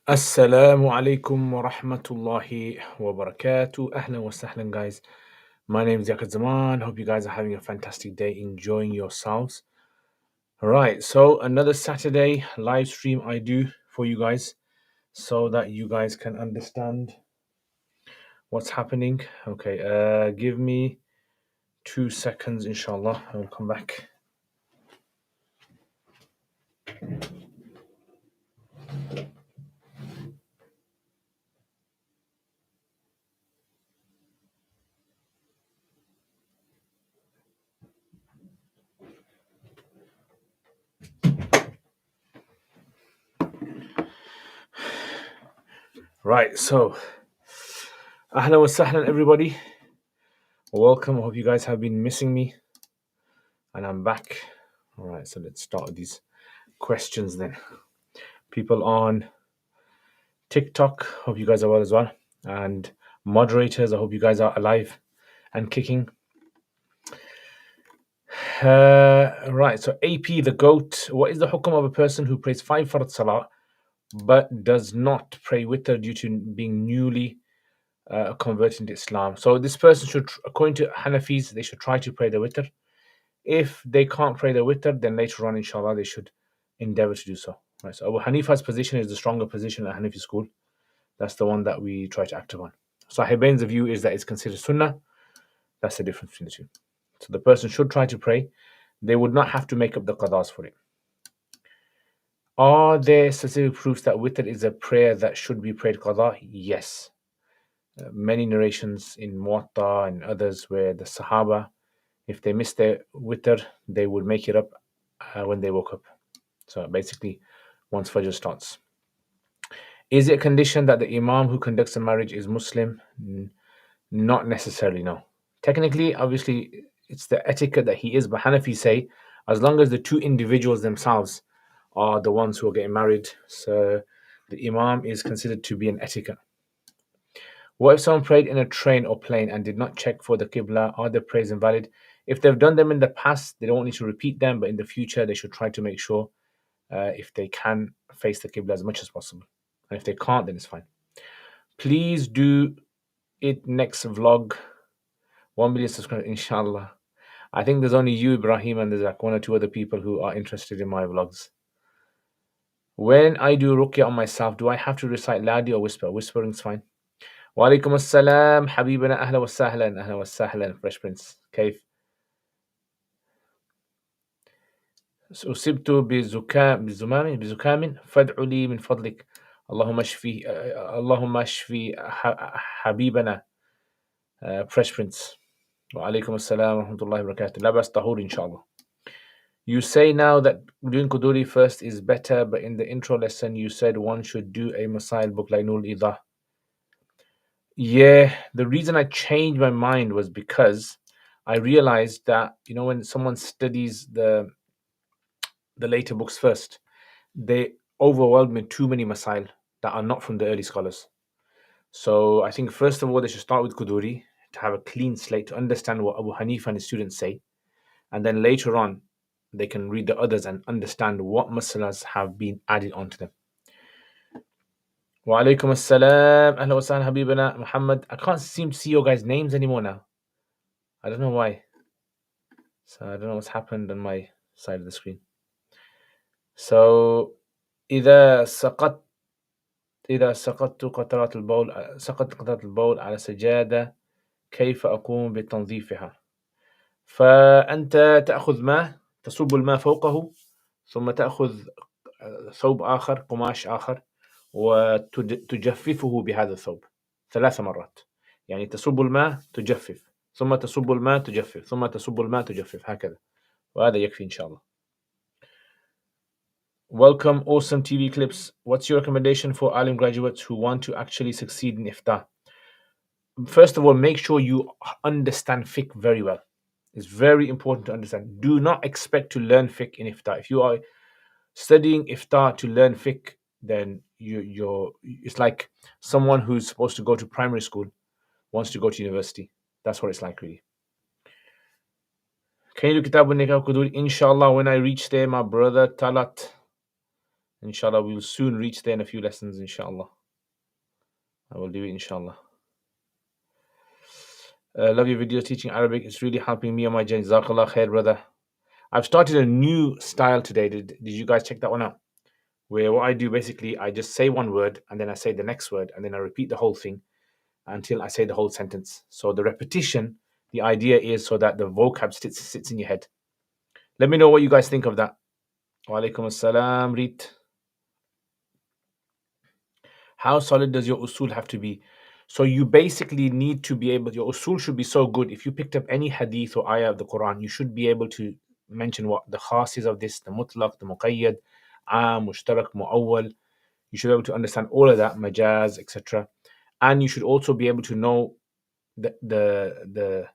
Assalamu alaikum wa rahmatullahi wa barakatuh. Ahlan wa sahlan, guys. My name is Yaqut Zaman. Hope you guys are having a fantastic day, enjoying yourselves. All right, so another Saturday live stream I do for you guys so that you guys can understand what's happening. Okay, give me 2 seconds, inshallah. I will come back. Right, so ahlan wa sahlan, everybody. Welcome. I hope you guys have been missing me, and I'm back. All right, so let's start with these questions then. People on TikTok, hope you guys are well as well. And moderators, I hope you guys are alive and kicking. Right, so AP the GOAT. What is the hukum of a person who prays 5 Fard Salah but does not pray witr due to being newly converted into Islam? So this person should, according to Hanafis, they should try to pray the witr. If they can't pray the witr, then later on, inshallah, they should endeavor to do so. Right, so Abu Hanifa's position is the stronger position at Hanafi school. That's the one that we try to act upon. Sahibain's view is that it's considered sunnah. That's the difference between the two. So the person should try to pray. They would not have to make up the qadars for it. Are there specific proofs that witr is a prayer that should be prayed qada? Yes. Many narrations in Muwatta and others where the Sahaba, if they missed their witr, they would make it up when they woke up. So basically, once Fajr starts. Is it a condition that the Imam who conducts a marriage is Muslim? Not necessarily, no. Technically, obviously, it's the etiquette that he is, but Hanafi say, as long as the two individuals themselves are the ones who are getting married, so the Imam is considered to be an etiquette. What if someone prayed in a train or plane and did not check for the Qibla? Are their prayers invalid? If they've done them in the past, they don't need to repeat them, but in the future, they should try to make sure if they can face the Qibla as much as possible. And if they can't, then it's fine. Please do it next vlog. 1 million subscribers, inshallah. I think there's only you, Ibrahim, and there's like 1 or 2 other people who are interested in my vlogs. When I do ruqya on myself, do I have to recite loudly or whisper? Whispering's fine. Wa alaikum assalam, habibana, ahla wa sahlan, Fresh Prince. كيف؟ أصبت بزكام فادعوا لي من فضلك اللهم اشفي حبيبنا Fresh Prince. Wa alaikum assalam wa rahmatullahi wa barakatuh. Labas tahur, inshallah. You say now that doing Quduri first is better, but in the intro lesson you said one should do a Masail book like Nul Idah. Yeah, the reason I changed my mind was because I realized that, when someone studies the later books first, they overwhelm me too many Masail that are not from the early scholars. So I think first of all they should start with Quduri to have a clean slate, to understand what Abu Hanifa and his students say, and then later on they can read the others and understand what masalas have been added onto them. Wa alaikum assalam, ahla wa sahlan habibana Muhammad. I can't seem to see your guys' names anymore now. I don't know why. So I don't know what's happened on my side of the screen. So إذا سقطت قطرات البول على سجادة كيف أقوم بتنظيفها؟ فأنت تأخذ ماء، تصب الماء فوقه، ثم تأخذ ثوب آخر، قماش آخر، وتجففه بهذا الثوب 3 مرات. يعني تصب الماء تجفف، ثم تصب الماء تجفف، ثم تصب الماء تجفف، هكذا. وهذا يكفي إن شاء الله. Welcome, awesome TV clips. What's your recommendation for Alim graduates who want to actually succeed in Iftah? First of all, make sure you understand fiqh very well. It's very important to understand. Do not expect to learn fiqh in Iftah. If you are studying Iftah to learn fiqh, then it's like someone who's supposed to go to primary school wants to go to university. That's what it's like, really. Can you do Kitab al-Nikah Quduri? Inshallah, when I reach there, my brother Talat, Inshallah, we will soon reach there in a few lessons, inshallah. I will do it, inshallah. Love your videos teaching Arabic. It's really helping me on my journey. Jazakallah khair, brother. I've started a new style today. Did you guys check that one out? Where what I do basically, I just say one word and then I say the next word and then I repeat the whole thing until I say the whole sentence. So the repetition, the idea is so that the vocab sits in your head. Let me know what you guys think of that. Wa alaikum assalam, Reet. How solid does your usul have to be? So you basically need to be able, your usul should be so good. If you picked up any hadith or ayah of the Quran, you should be able to mention what the khas is of this, the mutlaq, the muqayyad, mushtarak, mu'awwal. You should be able to understand all of that, majaz, etc. And you should also be able to know the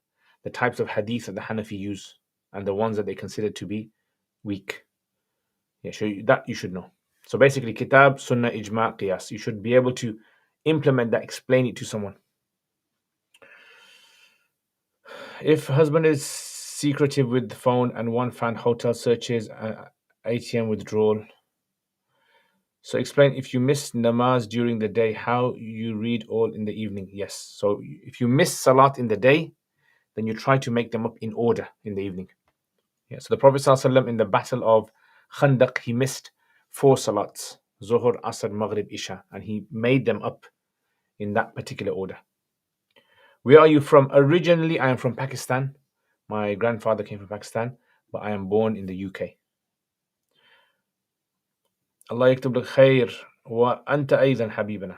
types of hadith that the Hanafi use and the ones that they consider to be weak. Yeah, so that you should know. So basically, kitab, sunnah, ijma, qiyas. You should be able to implement that, explain it to someone. If husband is secretive with the phone and one found hotel searches, ATM withdrawal. So explain if you miss namaz during the day, how you read all in the evening. Yes. So if you miss salat in the day, then you try to make them up in order in the evening. Yeah. So the Prophet ﷺ in the battle of Khandaq, he missed 4 salats, Zuhr, Asr, Maghrib, Isha, and he made them up in that particular order. Where are you from? Originally, I am from Pakistan. My grandfather came from Pakistan, but I am born in the UK. Allah yaktub lak khair wa anta aydan habibana.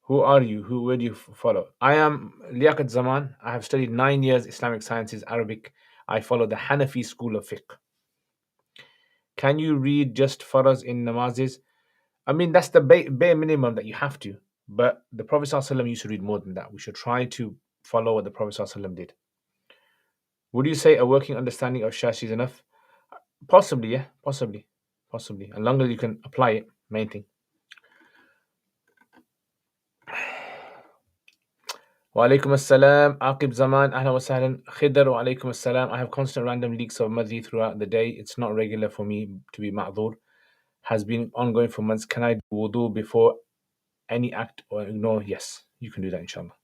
Who are you? Where do you follow? I am Liaquat Zaman. I have studied 9 years Islamic sciences, Arabic. I follow the Hanafi school of fiqh. Can you read just faraz in namazes? I mean, that's the bare minimum that you have to. But the Prophet ﷺ used to read more than that. We should try to follow what the Prophet ﷺ did. Would you say a working understanding of Shashi is enough? Possibly, yeah. Possibly. As long as you can apply it, main thing. Wa alaikum assalam, Aqib Zaman, ahlan wa sahlan, Khidr, wa alaikum assalam. I have constant random leaks of madhi throughout the day. It's not regular for me to be ma'dhur. Has been ongoing for months. Can I do wudu before any act or ignore? Yes, you can do that, inshallah.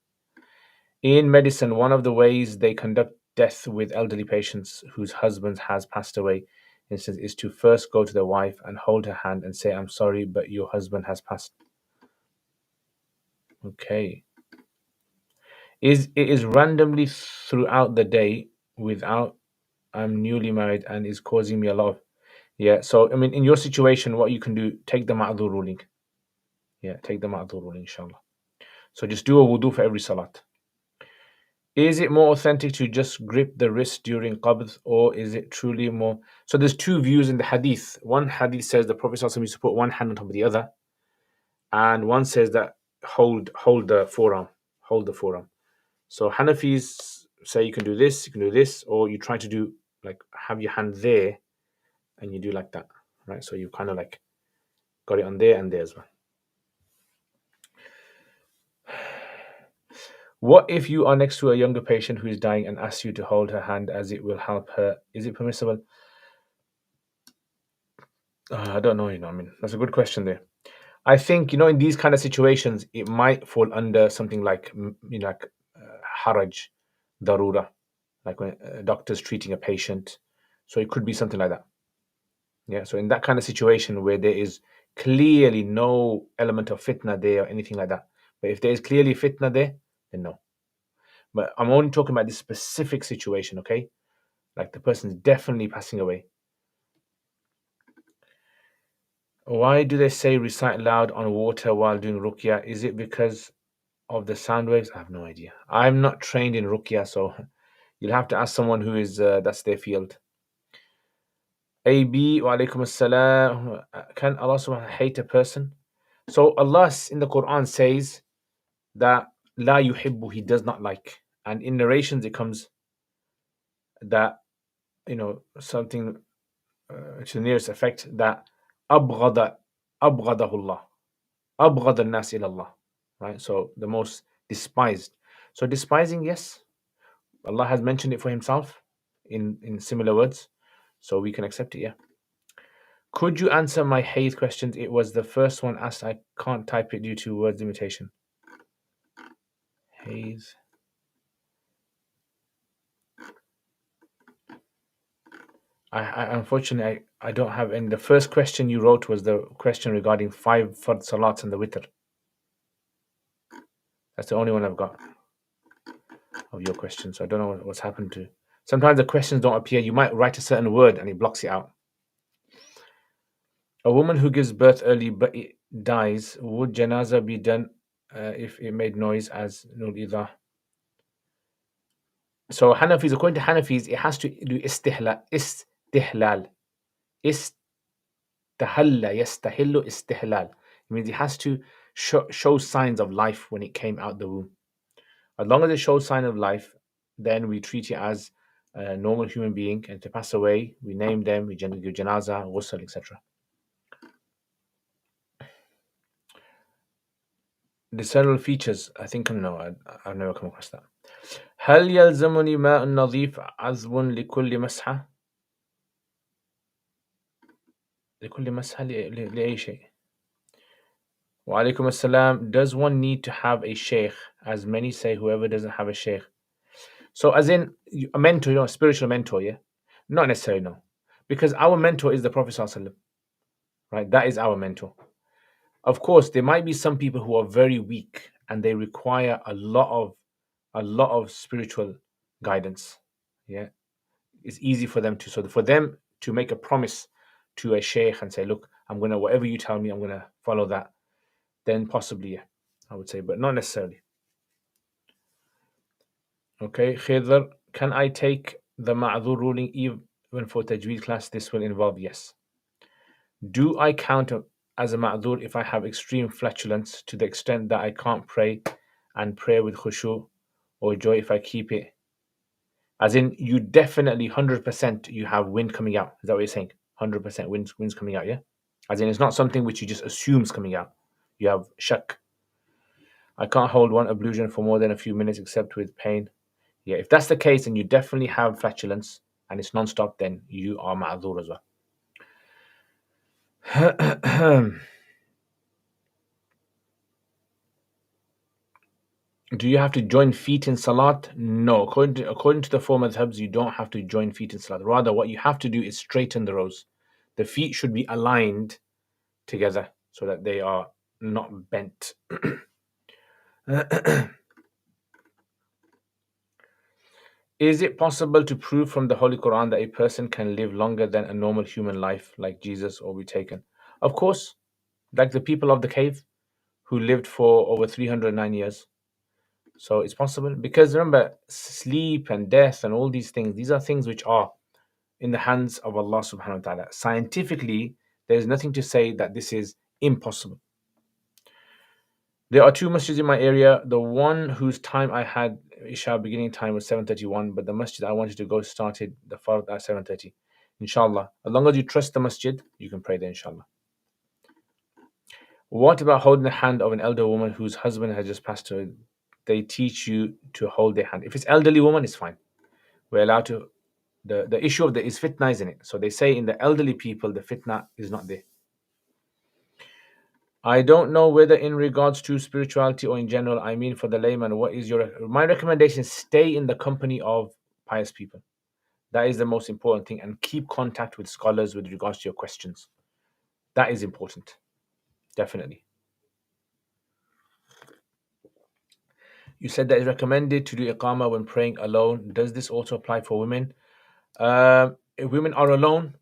In medicine, one of the ways they conduct death with elderly patients whose husband has passed away, instance, is to first go to their wife and hold her hand and say, I'm sorry, but your husband has passed. Okay. It is randomly throughout the day without I'm newly married and is causing me a lot of, yeah. So I mean, in your situation, what you can do, take the ma'dhur ruling. Yeah, take the ma'dhur ruling, inshallah. So just do a wudu for every salat. Is it more authentic to just grip the wrist during qabd, or is it truly more? So there's 2 views in the hadith. One hadith says the Prophet ﷺ used to put one hand on top of the other, and one says that hold the forearm, hold the forearm. So Hanafis say you can do this, or you try to do like have your hand there, and you do like that, right? So you kind of like got it on there and there as well. What if you are next to a younger patient who is dying and asks you to hold her hand as it will help her? Is it permissible? I don't know. I mean, that's a good question there. I think in these kind of situations, it might fall under something like like haraj, darura, like when a doctor's treating a patient. So it could be something like that. Yeah. So in that kind of situation where there is clearly no element of fitna there or anything like that, but if there is clearly fitna there, then no. But I'm only talking about this specific situation, okay? Like the person's definitely passing away. Why do they say recite loud on water while doing ruqya? Is it because of the sound waves? I have no idea. I'm not trained in ruqya, so you'll have to ask someone who is that's their field. AB, wa alaikum assalam. Can Allah subhanahu wa ta'ala hate a person? So Allah in the Quran says that la yuhibbu, he does not like. And in narrations it comes that something to the nearest effect that abghada abghadahullah, abghad an-nas ila Allah, right? So the most despised. So despising, yes, Allah has mentioned it for himself in similar words, so we can accept it. Yeah. Could you answer my Hayd questions? It was the first one asked. I can't type it due to word limitation. Hayd. I unfortunately I don't have any. The first question you wrote was the question regarding 5 fard salats and the witr. That's the only one I've got of your questions. So I don't know what's happened to. Sometimes the questions don't appear. You might write a certain word and it blocks it out. A woman who gives birth early but it dies, would janaza be done if it made noise as nul idha? So Hanafis, according to Hanafis, it has to do istihlal. Istihlal. Istahalla yastahillu istihlal. It means it has to show signs of life when it came out the womb. As long as it shows sign of life, then we treat it as a normal human being, and to pass away, we name them, we give janaza, ghusl, etc. Discernible features, I think no, I've never come across that. هل يلزمني ماء نظيف عذب لكل مسحة؟ لكل مسحة لأي شيء. وعليكم السلام. Does one need to have a sheikh? As many say, whoever doesn't have a sheikh. So as in a mentor, a spiritual mentor, yeah? Not necessarily, no. Because our mentor is the Prophet ﷺ, right? That is our mentor. Of course, there might be some people who are very weak and they require a lot of spiritual guidance. Yeah. It's easy for them to, so for them to make a promise to a sheikh and say, look, I'm gonna, whatever you tell me, I'm gonna follow that, then possibly, yeah, I would say, but not necessarily. Okay, Khidr, can I take the ma'dhur ruling even for tajweed class? This will involve yes. Do I count as a ma'dhur if I have extreme flatulence to the extent that I can't pray and pray with khushu or joy if I keep it? As in, you definitely 100% you have wind coming out. Is that what you're saying? 100% wind's coming out, yeah? As in, it's not something which you just assume's coming out. You have shak. I can't hold one ablution for more than a few minutes except with pain. Yeah, if that's the case and you definitely have flatulence and it's non-stop, then you are ma'dhur as well. Do you have to join feet in salat? No. According to the four madhabs, you don't have to join feet in salat. Rather, what you have to do is straighten the rows. The feet should be aligned together so that they are not bent. Is it possible to prove from the Holy Quran that a person can live longer than a normal human life, like Jesus, or be taken? Of course, like the people of the cave who lived for over 309 years. So it's possible because remember, sleep and death and all these things, these are things which are in the hands of Allah subhanahu wa ta'ala. Scientifically, there is nothing to say that this is impossible. There are two masjids in my area. The one whose time I had Isha beginning time was 7:31, but the masjid I wanted to go started the fard at 7:30. Inshallah. As long as you trust the masjid, you can pray there, inshallah. What about holding the hand of an elder woman whose husband has just passed away? They teach you to hold their hand. If it's elderly woman, it's fine. We're allowed to. The issue of the is fitna, isn't it? So they say in the elderly people, the fitna is not there. I don't know whether in regards to spirituality or in general, I mean for the layman, what is my recommendation? Stay in the company of pious people. That is the most important thing, and keep contact with scholars with regards to your questions. That is important, definitely. You said that it's recommended to do iqama when praying alone. Does this also apply for women? If women are alone,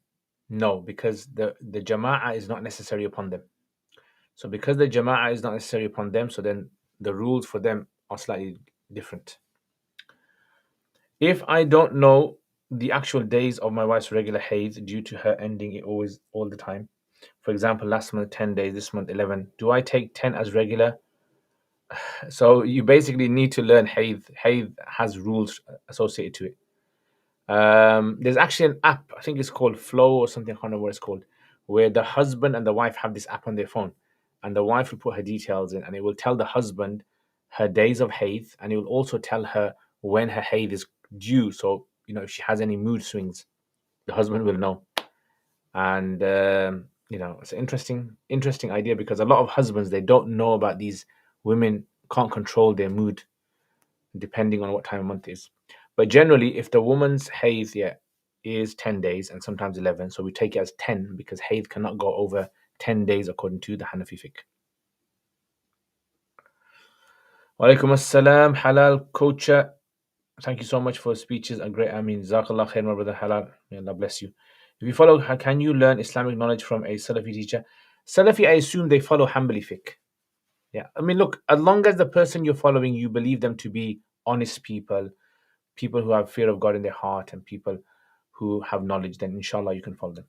no, because the jama'ah is not necessary upon them. So because the jama'ah is not necessary upon them, so then the rules for them are slightly different. If I don't know the actual days of my wife's regular haid due to her ending it always all the time, for example, last month 10 days, this month 11, do I take 10 as regular? So you basically need to learn haid. Haid has rules associated to it. There's actually an app, I think it's called Flow or something, I can't remember what it's called, where the husband and the wife have this app on their phone. And the wife will put her details in and it will tell the husband her days of haid, and it will also tell her when her haid is due. So, if she has any mood swings, the husband will know. And it's an interesting idea, because a lot of husbands, they don't know about these women can't control their mood depending on what time of month it is. But generally, if the woman's haid, is 10 days and sometimes 11, so we take it as 10, because haid cannot go over 10 days according to the Hanafi fiqh. Walaikum assalam, Halal Coacher. Thank you so much for speeches and great. Jazakallah khair, my brother Halal. May Allah bless you. If you follow, can you learn Islamic knowledge from a Salafi teacher? Salafi, I assume they follow Hanbali fiqh. Yeah. Look, as long as the person you're following, you believe them to be honest people, people who have fear of God in their heart, and people who have knowledge, then inshallah you can follow them.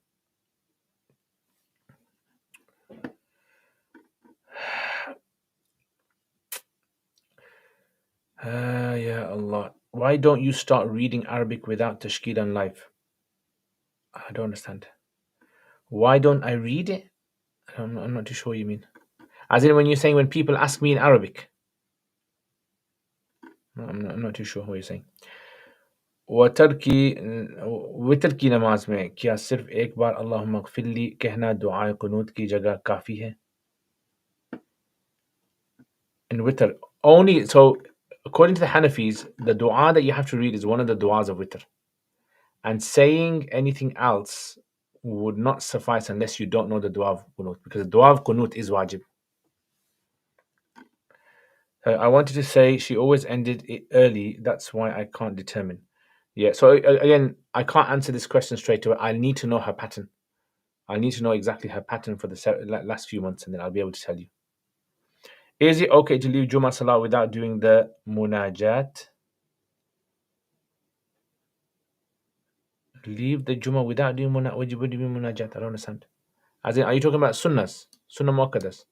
Ya Allah. Why don't you start reading Arabic without tashkil and live? I don't understand. Why don't I read it? I'm not too sure what you mean. As in, when you're saying when people ask me in Arabic. I'm not too sure what you're saying. वितर की नमाज में क्या सिर्फ एक बार अल्लाहुम्मा ग़फ़िरली कहना दुआए क़ुनूत की जगह काफ़ी है? In witr, only so according to the Hanafis, the dua that you have to read is one of the duas of witr, and saying anything else would not suffice unless you don't know the dua of qunut, because the dua of qunut is wajib. I wanted to say she always ended it early, that's why I can't determine. Yeah, so again, I can't answer this question straight away. I need to know her pattern. I need to know exactly her pattern for the last few months, and then I'll be able to tell you. Is it okay to leave Jummah Salah without doing the munajat? Leave the Jummah without doing munajat? I don't understand. As in, are you talking about sunnahs? Sunnah muakkadas?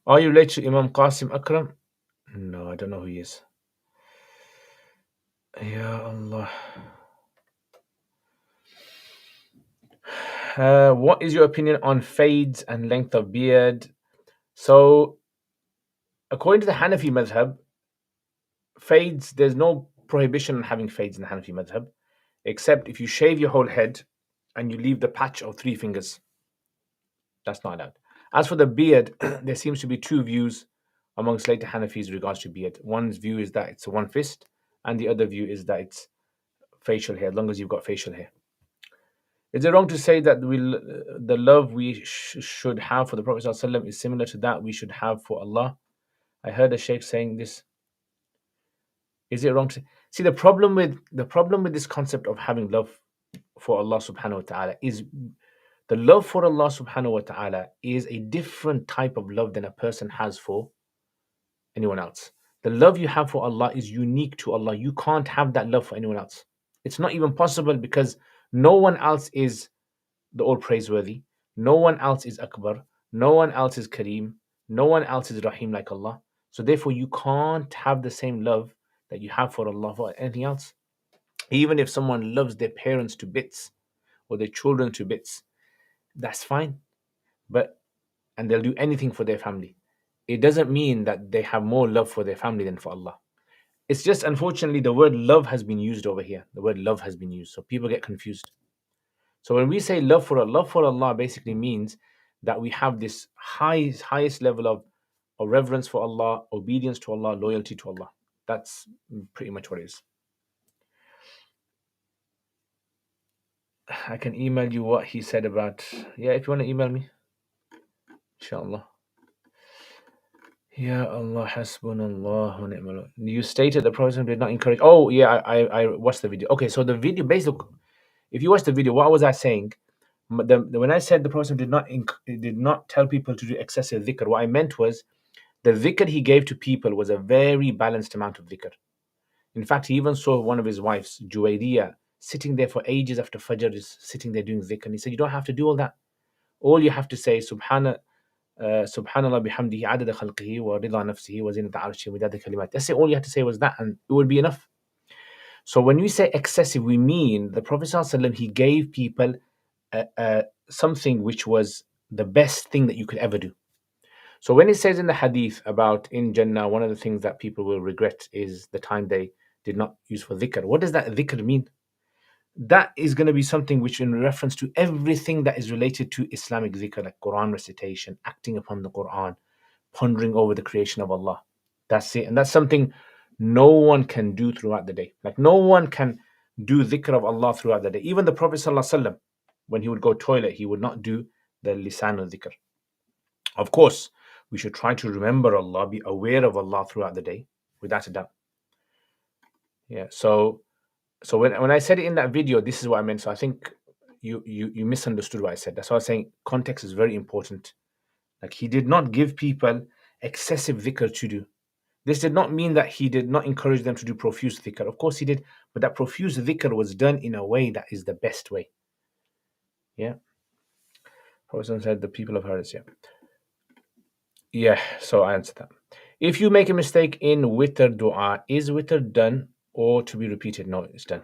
Are you related to Imam Qasim Akram? No, I don't know who he is. Ya Allah. What is your opinion on fades and length of beard? So, according to the Hanafi madhab, fades, there's no prohibition on having fades in the Hanafi madhab, except if you shave your whole head and you leave the patch of 3 fingers. That's not allowed. As for the beard, there seems to be 2 views amongst later Hanafis in regards to beard. One's view is that it's one fist, and the other view is that it's facial hair, as long as you've got facial hair. Is it wrong to say that the love we should have for the Prophet ﷺ is similar to that we should have for Allah? I heard a sheikh saying this. Is it wrong to see the problem with this concept of having love for Allah subhanahu wa ta'ala is the love for Allah subhanahu wa ta'ala is a different type of love than a person has for anyone else. The love you have for Allah is unique to Allah. You can't have that love for anyone else. It's not even possible, because no one else is the all praiseworthy. No one else is Akbar. No one else is Kareem. No one else is Rahim like Allah. So therefore, you can't have the same love that you have for Allah for anything else. Even if someone loves their parents to bits or their children to bits, that's fine. And they'll do anything for their family. It doesn't mean that they have more love for their family than for Allah. It's just, unfortunately, the word love has been used over here. The word love has been used, so people get confused. So when we say love for Allah basically means that we have this highest level of reverence for Allah, obedience to Allah, loyalty to Allah. That's pretty much what it is. I can email you what he said about. Yeah, if you want to email me, inshallah. Ya Allah, hasbunallah wa ni'mal wakeel. You stated the Prophet did not encourage. Oh yeah, I watched the video. Okay, so the video basically, if you watch the video, what was I saying? When I said the Prophet did not tell people to do excessive dhikr, what I meant was the dhikr he gave to people was a very balanced amount of dhikr. In fact, he even saw one of his wives, Juwayriya, sitting there for ages after Fajr, just sitting there doing dhikr. And he said, you don't have to do all that. All you have to say, Subhanallah bihamdihi adada khalqihi wa rida nafsihi wa zinata arshi wa midada kalimat. That's it. All you had to say was that, and it would be enough. So when we say excessive, we mean the Prophet ﷺ, he gave people something which was the best thing that you could ever do. So when it says in the hadith about in Jannah, one of the things that people will regret is the time they did not use for dhikr. What does that dhikr mean? That is going to be something which in reference to everything that is related to Islamic dhikr, like Quran recitation, acting upon the Quran, pondering over the creation of Allah. That's it. And that's something no one can do throughout the day. Like no one can do dhikr of Allah throughout the day. Even the Prophet ﷺ, when he would go toilet, he would not do the lisan al-dhikr. Of course, we should try to remember Allah, be aware of Allah throughout the day, without a doubt. Yeah. So when I said it in that video, this is what I meant. So I think you misunderstood what I said. That's why I was saying context is very important. Like he did not give people excessive dhikr to do. This did not mean that he did not encourage them to do profuse dhikr. Of course he did, but that profuse dhikr was done in a way that is the best way. Yeah. Prophet said the people have heard us. Yeah. Yeah. So I answered that. If you make a mistake in witr dua, is witr done or to be repeated? No, it's done.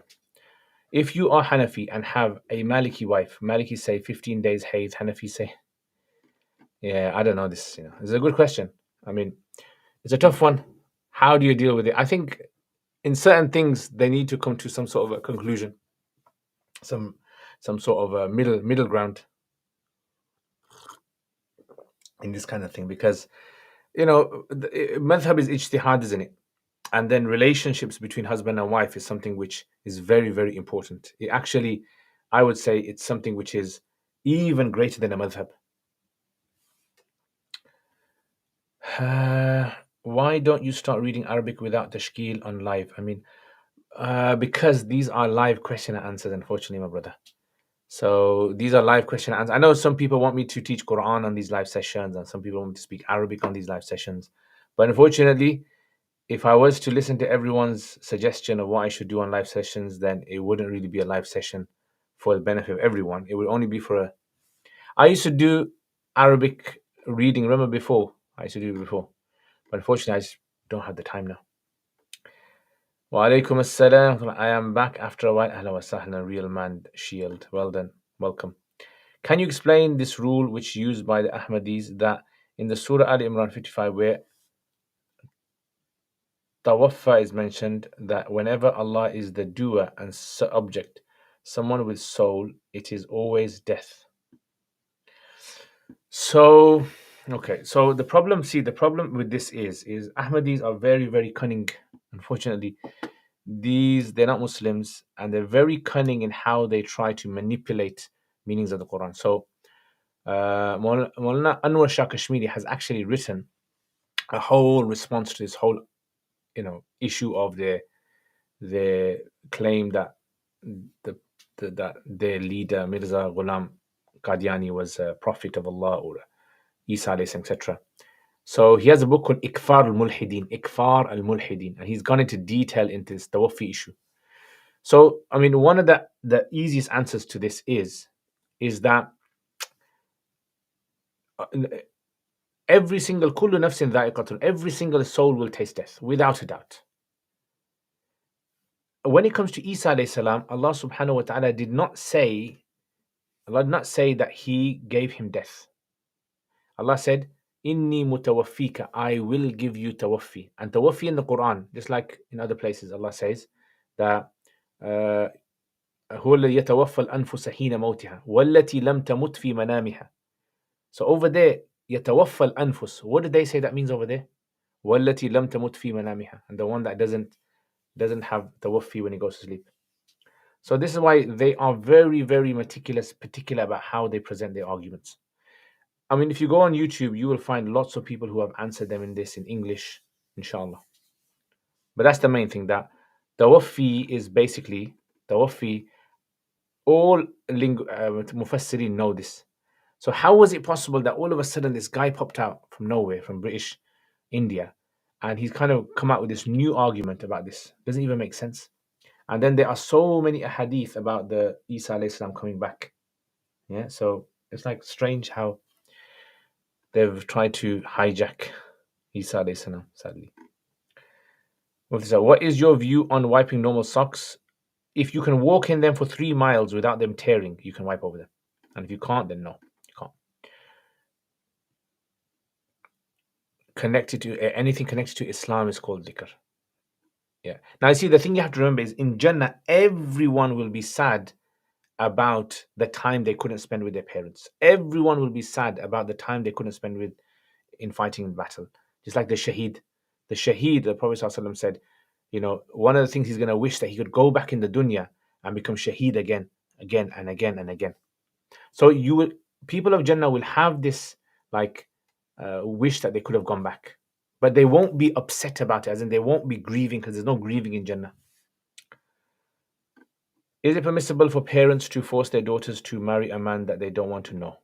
If you are Hanafi and have a Maliki wife, Maliki say 15 days haid, Hanafi say, yeah, I don't know this. It's a good question. I mean, it's a tough one. How do you deal with it? I think in certain things they need to come to some sort of a conclusion, some sort of a middle ground in this kind of thing, because madhab is ijtihad, isn't it? And then relationships between husband and wife is something which is very, very important. It actually, I would say, it's something which is even greater than a madhab. Why don't you start reading Arabic without tashkil on live? I mean, because these are live question and answers, unfortunately, my brother. So these are live question and answers. I know some people want me to teach Quran on these live sessions, and some people want me to speak Arabic on these live sessions. But unfortunately, if I was to listen to everyone's suggestion of what I should do on live sessions, then it wouldn't really be a live session for the benefit of everyone. It would only be for I used to do Arabic reading. Remember before? I used to do it before. But unfortunately, I just don't have the time now. Wa alaikum assalam. I am back after a while. Ahla wa sahla, real man shield. Well done. Welcome. Can you explain this rule which used by the Ahmadis that in the Surah Al Imran 55 where Tawaffa is mentioned, that whenever Allah is the doer and object, someone with soul, it is always death. So, okay. So the problem with this is Ahmadis are very, very cunning. Unfortunately, they're not Muslims, and they're very cunning in how they try to manipulate meanings of the Quran. So, Maulana Anwar Shah Kashmiri has actually written a whole response to this whole, issue of the claim that that their leader Mirza Ghulam Qadiani was a prophet of Allah or Isa, etc. So he has a book called Ikfar al-Mulhidin, and he's gone into detail into this Tawaffi issue. So, I mean, one of the easiest answers to this is that every single kullu nafsin dha'iqatun, every single soul will taste death, without a doubt. When it comes to Isa alayhi salam, Allah subhanahu wa ta'ala did not say that He gave him death. Allah said, Inni mutawaffika, I will give you tawaffi. And tawaffi in the Quran, just like in other places, Allah says that هو الذي يتوفى الأنفس حين موتها والتي لم تمت في منامها. So over there, يتوفى الأنفس. What did they say that means over there? والتي لم تمت في منامها. And the one that doesn't have tawaffi when he goes to sleep. So this is why they are very, very particular about how they present their arguments. I mean, if you go on YouTube, you will find lots of people who have answered them in English, inshallah. But that's the main thing, that tawaffi is basically, tawaffi, all mufassirin know this. So how was it possible that all of a sudden this guy popped out from nowhere, from British India, and he's kind of come out with this new argument about this? Doesn't even make sense. And then there are so many ahadith about the Isa alayhi salam coming back. Yeah, so it's like strange how they've tried to hijack Isa alayhi salam, sadly. What is your view on wiping normal socks? If you can walk in them for 3 miles without them tearing, you can wipe over them. And if you can't, then no, you can't. Anything connected to Islam is called dhikr. Yeah. Now, you see, the thing you have to remember is in Jannah, everyone will be sad about the time they couldn't spend with their parents. Everyone will be sad about the time they couldn't spend with in fighting in battle. Just like the shaheed. The shaheed, the Prophet ﷺ said, one of the things he's going to wish that he could go back in the dunya and become shaheed again, again and again and again. So people of Jannah will have this like wish that they could have gone back, but they won't be upset about it, as in they won't be grieving, because there's no grieving in Jannah. Is it permissible for parents to force their daughters to marry a man that they don't want to know?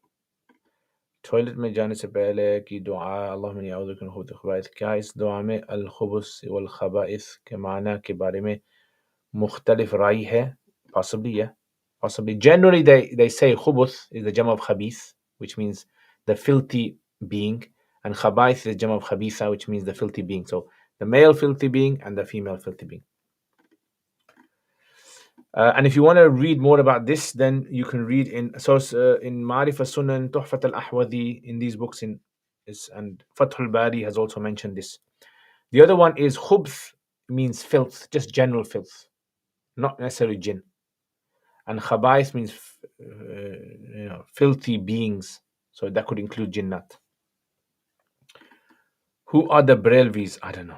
Toilet में जाने से पहले की दुआ अल्लाहुम्मा इन्नी अऊज़ु बिका मिन खुबुथिल ख़बाइथ, क्या इस दुआ में अल खुबुस वल ख़बाइथ के माना के बारे में मुख्तलिफ राय है? Possibly, yeah. Possibly. Generally, they say khubuth is the jam of khabith, which means the filthy being, and khabaith is the jam of khabitha, which means the filthy being. So the male filthy being and the female filthy being. And if you want to read more about this, then you can read in Ma'rif as-Sunan, Tuhfat al-Ahwadi, in these books, and Fath al-Bari has also mentioned this. The other one is khubth, means filth, just general filth, not necessarily jinn. And khabais means filthy beings, so that could include jinnat. Who are the Brelvis? I don't know.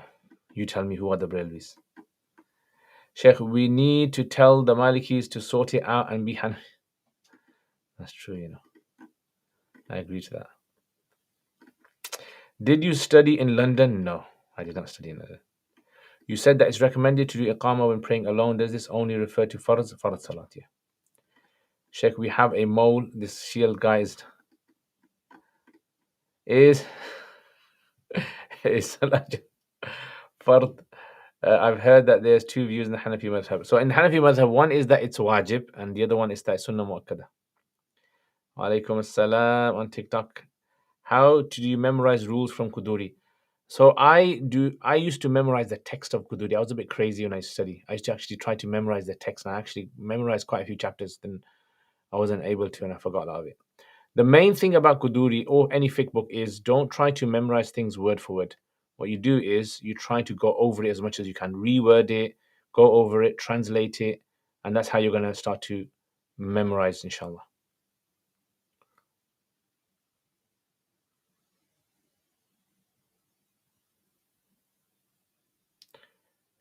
You tell me, who are the Brelvis? Sheikh, we need to tell the Malikis to sort it out and be Hanafi. That's true, I agree to that. Did you study in London? No, I did not study in London. You said that it's recommended to do iqamah when praying alone. Does this only refer to farz salat? Yeah. Sheikh, we have a mole. This shield guy is salat fard. I've heard that there's two views in the Hanafi madhab. So in the Hanafi madhab, one is that it's wajib, and the other one is that it's sunnah mu'akkada. Walaikum assalam on TikTok. How do you memorize rules from Quduri? So I used to memorize the text of Quduri. I was a bit crazy when I studied. I used to actually try to memorize the text, and I actually memorized quite a few chapters. Then I wasn't able to, and I forgot a lot of it. The main thing about Quduri or any fiqh book is don't try to memorize things word for word. What you do is you try to go over it as much as you can, reword it, go over it, translate it, and that's how you're going to start to memorize, inshallah.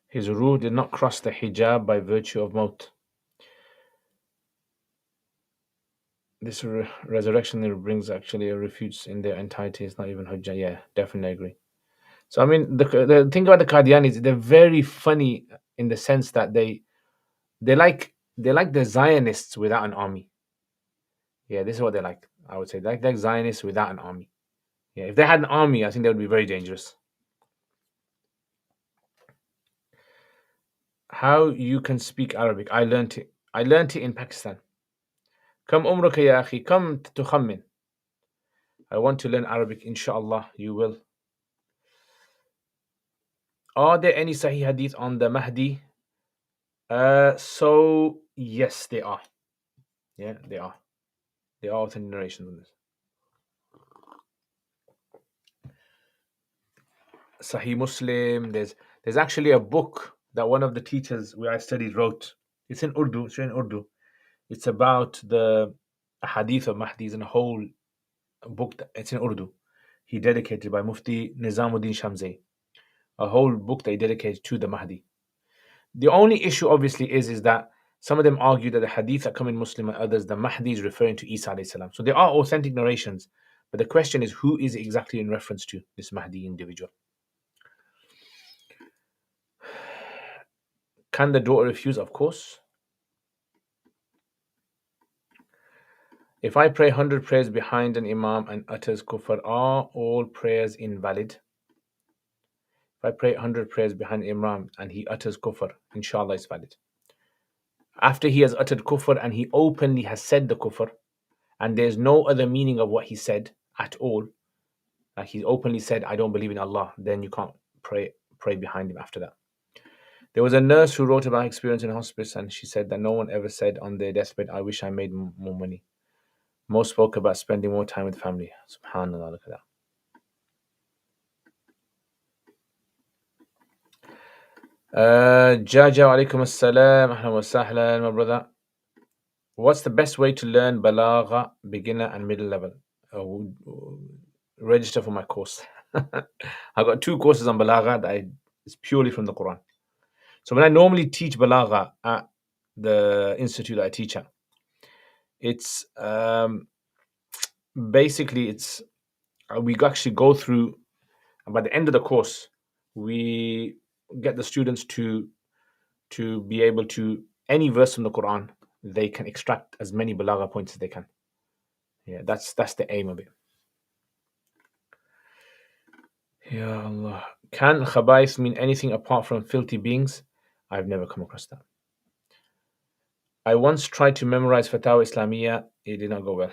His ruh did not cross the hijab by virtue of maut. This resurrection that brings actually refutes in their entirety. It's not even hujjah. Yeah, definitely agree. So I mean, the thing about the Qadianis, they're very funny in the sense that they're like the Zionists without an army. Yeah, this is what they're like. I would say like Zionists without an army. Yeah, if they had an army, I think they would be very dangerous. How you can speak Arabic? I learned it. I learned it in Pakistan. Come umruk ya akhi. Come tukhammin. I want to learn Arabic. Inshallah, you will. Are there any Sahih Hadith on the Mahdi? So yes, they are. Yeah, they are. There are authentic narrations on this. Sahih Muslim. There's actually a book that one of the teachers where I studied wrote. It's in Urdu. It's in Urdu. It's about the Hadith of Mahdi. It's in a whole book. It's in Urdu. He dedicated by Mufti Nizamuddin Shamsi. A whole book that he dedicated to the Mahdi. The only issue, obviously, is that some of them argue that the hadith that come in Muslim and others, the Mahdi is referring to Isa alayhi salam. So there are authentic narrations, but the question is, who is it exactly in reference to, this Mahdi individual? Can the daughter refuse? Of course. If I pray 100 prayers behind an imam and utters kufr, are all prayers invalid? If I pray 100 prayers behind an imam and he utters kufr, inshallah it's valid. After he has uttered kufr and he openly has said the kufr, and there's no other meaning of what he said at all, like he openly said, I don't believe in Allah, then you can't pray behind him after that. There was a nurse who wrote about her experience in hospice, and she said that no one ever said on their deathbed, I wish I made more money. Most spoke about spending more time with family. SubhanAllah, look at that. Jaja alaikum assalam, ahlan wa sahlan, my brother. What's the best way to learn balagha, beginner and middle level? Register for my course. I've got 2 courses on balagha that is purely from the Quran. So when I normally teach balagha at the institute that I teach at, it's basically we actually go through, and by the end of the course, we get the students to be able to, any verse from the Quran, they can extract as many balagha points as they can. Yeah, that's the aim of it. Ya Allah. Can khaba'ith mean anything apart from filthy beings? I've never come across that. I once tried to memorize Fatawa Islamiyya. It did not go well.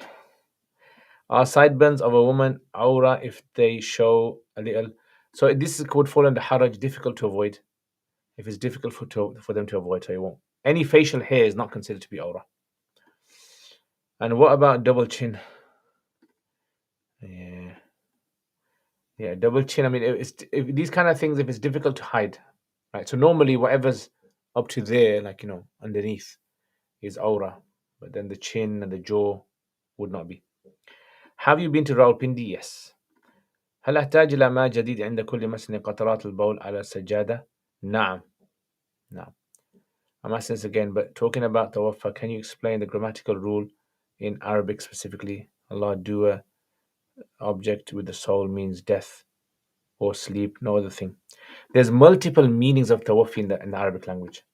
Are sideburns of a woman aura if they show a little? So this would fall under haraj, difficult to avoid. If it's difficult for them to avoid, so you won't. Any facial hair is not considered to be aura. And what about double chin? Yeah, double chin. I mean, if these kind of things, if it's difficult to hide, right? So normally, whatever's up to there, like underneath, is aura, but then the chin and the jaw would not be. Have you been to Rawalpindi? Yes. هل أحتاج إلى ماء جديد عند كل مسن قطرات البول على السجادة؟ نعم. نعم. I'm asking this again, but talking about tawaffa, can you explain the grammatical rule in Arabic specifically? Allah dua object with the soul means death or sleep, no other thing. There's multiple meanings of tawaffi in the Arabic language.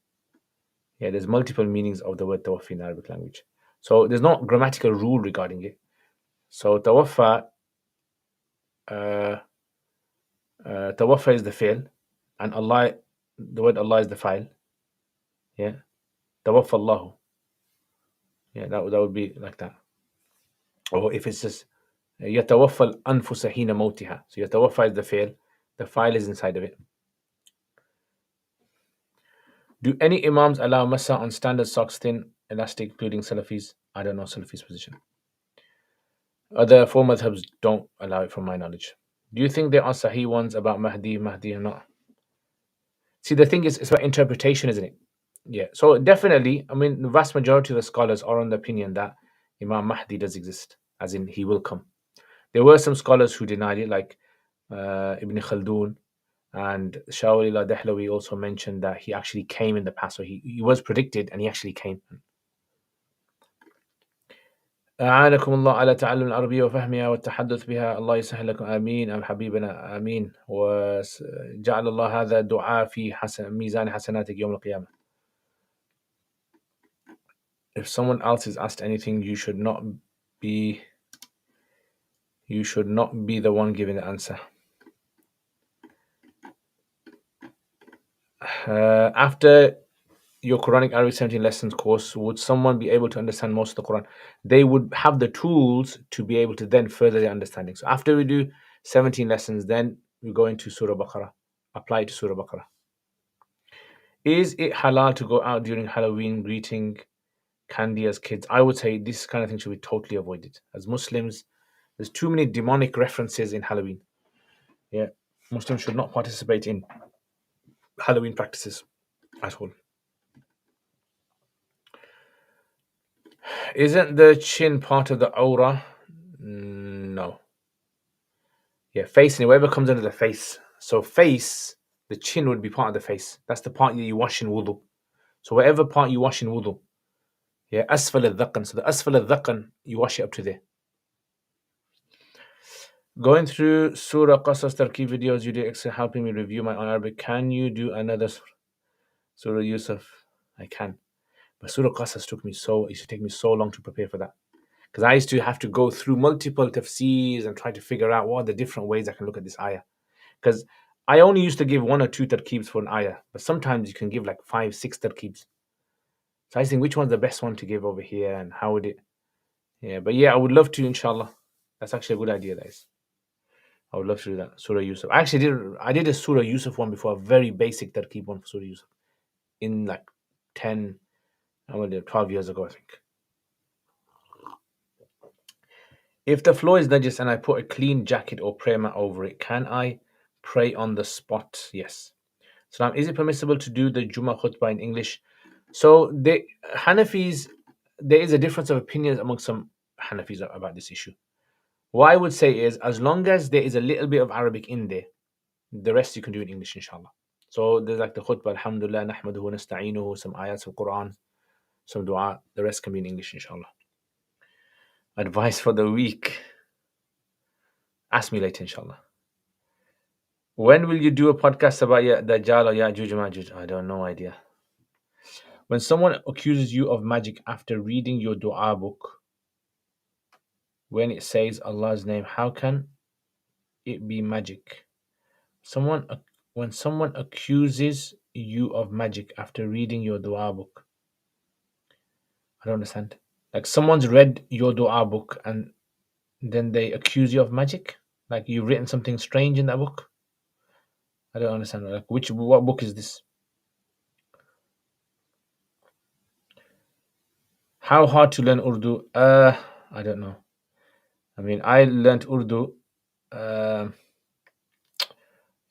Yeah, there's multiple meanings of the word tawaffi in the Arabic language. So there's no grammatical rule regarding it. So tawaffa is the fi'l, and Allah, the word Allah is the fa'il. Yeah, tawaffa Allahu. Yeah, that would be like that. Or if it's just يتوفى الأنفس حين موتها. So يتوفى is the fi'l, the file is inside of it. Do any imams allow masa on standard socks, thin, elastic, including Salafis? I don't know Salafi's position. Other four madhabs don't allow it from my knowledge. Do you think there are sahih ones about Mahdi or not? See, the thing is, it's about interpretation, isn't it? Yeah. So definitely, I mean, the vast majority of the scholars are on the opinion that Imam Mahdi does exist, as in he will come. There were some scholars who denied it, like Ibn Khaldun, and Shawlillah Dehlawi also mentioned that he actually came in the past. So he was predicted and he actually came. أعانكم الله على تعلم العربية وفهمها والتحدث بها الله يسهل لكم آمين أم حبيبنا آمين وجعل الله هذا دعاء في ميزان حسناتك يوم القيامة. If someone else is asked anything, you should not be the one giving the answer. After your Quranic Arabic 17 lessons course, would someone be able to understand most of the Quran? They would have the tools to be able to then further their understanding. So after we do 17 lessons, then we go into Surah Baqarah, apply it to Surah Baqarah. Is it halal to go out during Halloween greeting candy as kids? I would say this kind of thing should be totally avoided. As Muslims, there's too many demonic references in Halloween. Yeah, Muslims should not participate in Halloween practices at all. Isn't the chin part of the aura? No. Yeah, face and whatever comes under the face. So face, the chin would be part of the face. That's the part that you wash in wudu. So whatever part you wash in wudu. Yeah, asfal al-dhaqan. So the asfal al-dhaqan, you wash it up to there. Going through Surah Qasas Tarkib videos, you did helping me review my own Arabic. Can you do another Surah Yusuf? I can. But Surah Qasas it used to take me so long to prepare for that. Because I used to have to go through multiple tafseers and try to figure out what are the different ways I can look at this ayah. Because I only used to give 1 or 2 tarkeebs for an ayah, but sometimes you can give like 5, 6 tarkeebs. So I was thinking, which one's the best one to give over here and how would it? Yeah, but yeah, I would love to, inshallah. That's actually a good idea, guys. I would love to do that. Surah Yusuf. I did a Surah Yusuf one before, a very basic tarkeeb one for Surah Yusuf. In like 12 years ago, I think. If the floor is najis and I put a clean jacket or prayer mat over it, can I pray on the spot? Yes. Salam, is it permissible to do the Jummah khutbah in English? So the Hanafis, there is a difference of opinions among some Hanafis about this issue. What I would say is, as long as there is a little bit of Arabic in there, the rest you can do in English, inshallah. So there's like the khutbah, Alhamdulillah, nahmaduhu wa nasta'inuhu, some ayats of Quran, some dua. The rest can be in English, inshallah. Advice for the week. Ask me later, inshallah. When will you do a podcast about Dajjal or Ya'juj Ma'juj? I don't know idea. When someone accuses you of magic after reading your dua book, when it says Allah's name, how can it be magic? When someone accuses you of magic after reading your dua book, I don't understand. Like someone's read your dua book and then they accuse you of magic? Like you've written something strange in that book? I don't understand. Like what book is this? How hard to learn Urdu? I don't know. I mean, I learned Urdu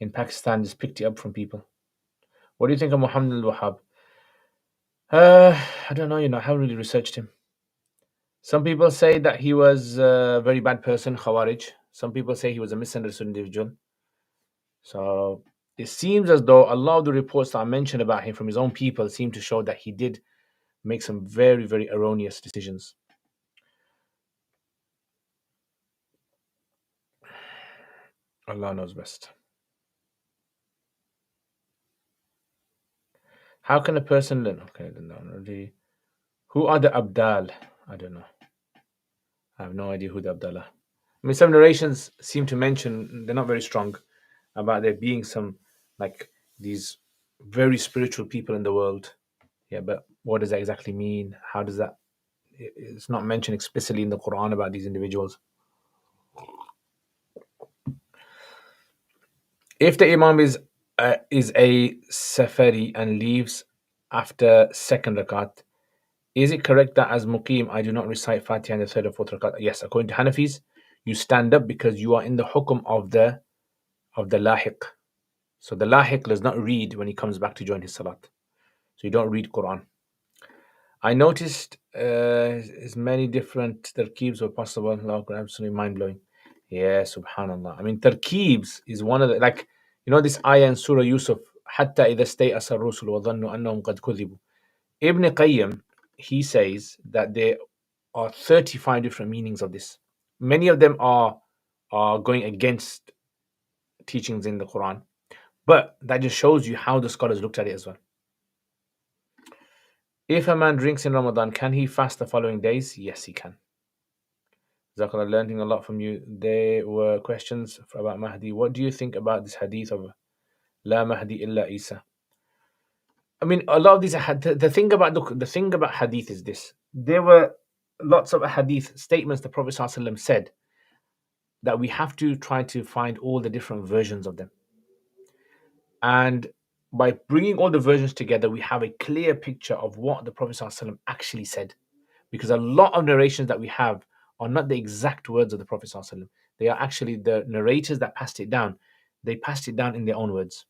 in Pakistan, just picked it up from people. What do you think of Muhammad al-Wahhab? I don't know, I haven't really researched him. Some people say that he was a very bad person, Khawarij. Some people say he was a misunderstood individual. So it seems as though a lot of the reports that I mentioned about him from his own people seem to show that he did make some very, very erroneous decisions. Allah knows best. How can a person learn? Okay, then who are the Abdal? I don't know. I have no idea who the Abdallah. I mean, some narrations seem to mention, they're not very strong, about there being some, like, these very spiritual people in the world. Yeah, but what does that exactly mean? How does that? It's not mentioned explicitly in the Quran about these individuals. If the Imam is a Safari and leaves after second rakat, is it correct that as Muqim I do not recite Fatiha in the third or fourth rakat? Yes, according to Hanafis, you stand up because you are in the hukum of the lahiq. So the lahiq does not read when he comes back to join his salat. So you don't read Quran. I noticed as many different tarkeebs were possible. Absolutely mind blowing. Yeah, subhanallah. I mean, tarkeebs is one of the, like, this ayah in Surah Yusuf, حتى إذا استيأس الرسل وظنوا أنهم قد كذبوا. Ibn Qayyim, he says that there are 35 different meanings of this. Many of them are going against teachings in the Quran, but that just shows you how the scholars looked at it as well. If a man drinks in Ramadan, can he fast the following days? Yes, he can. Zakaria, learning a lot from you. There were questions about Mahdi. What do you think about this hadith of La Mahdi illa Isa? I mean, a lot of these the thing about hadith is this. There were lots of hadith statements the Prophet ﷺ said that we have to try to find all the different versions of them. And by bringing all the versions together, we have a clear picture of what the Prophet ﷺ actually said. Because a lot of narrations that we have are not the exact words of the Prophet ﷺ. They are actually the narrators that passed it down. They passed it down in their own words.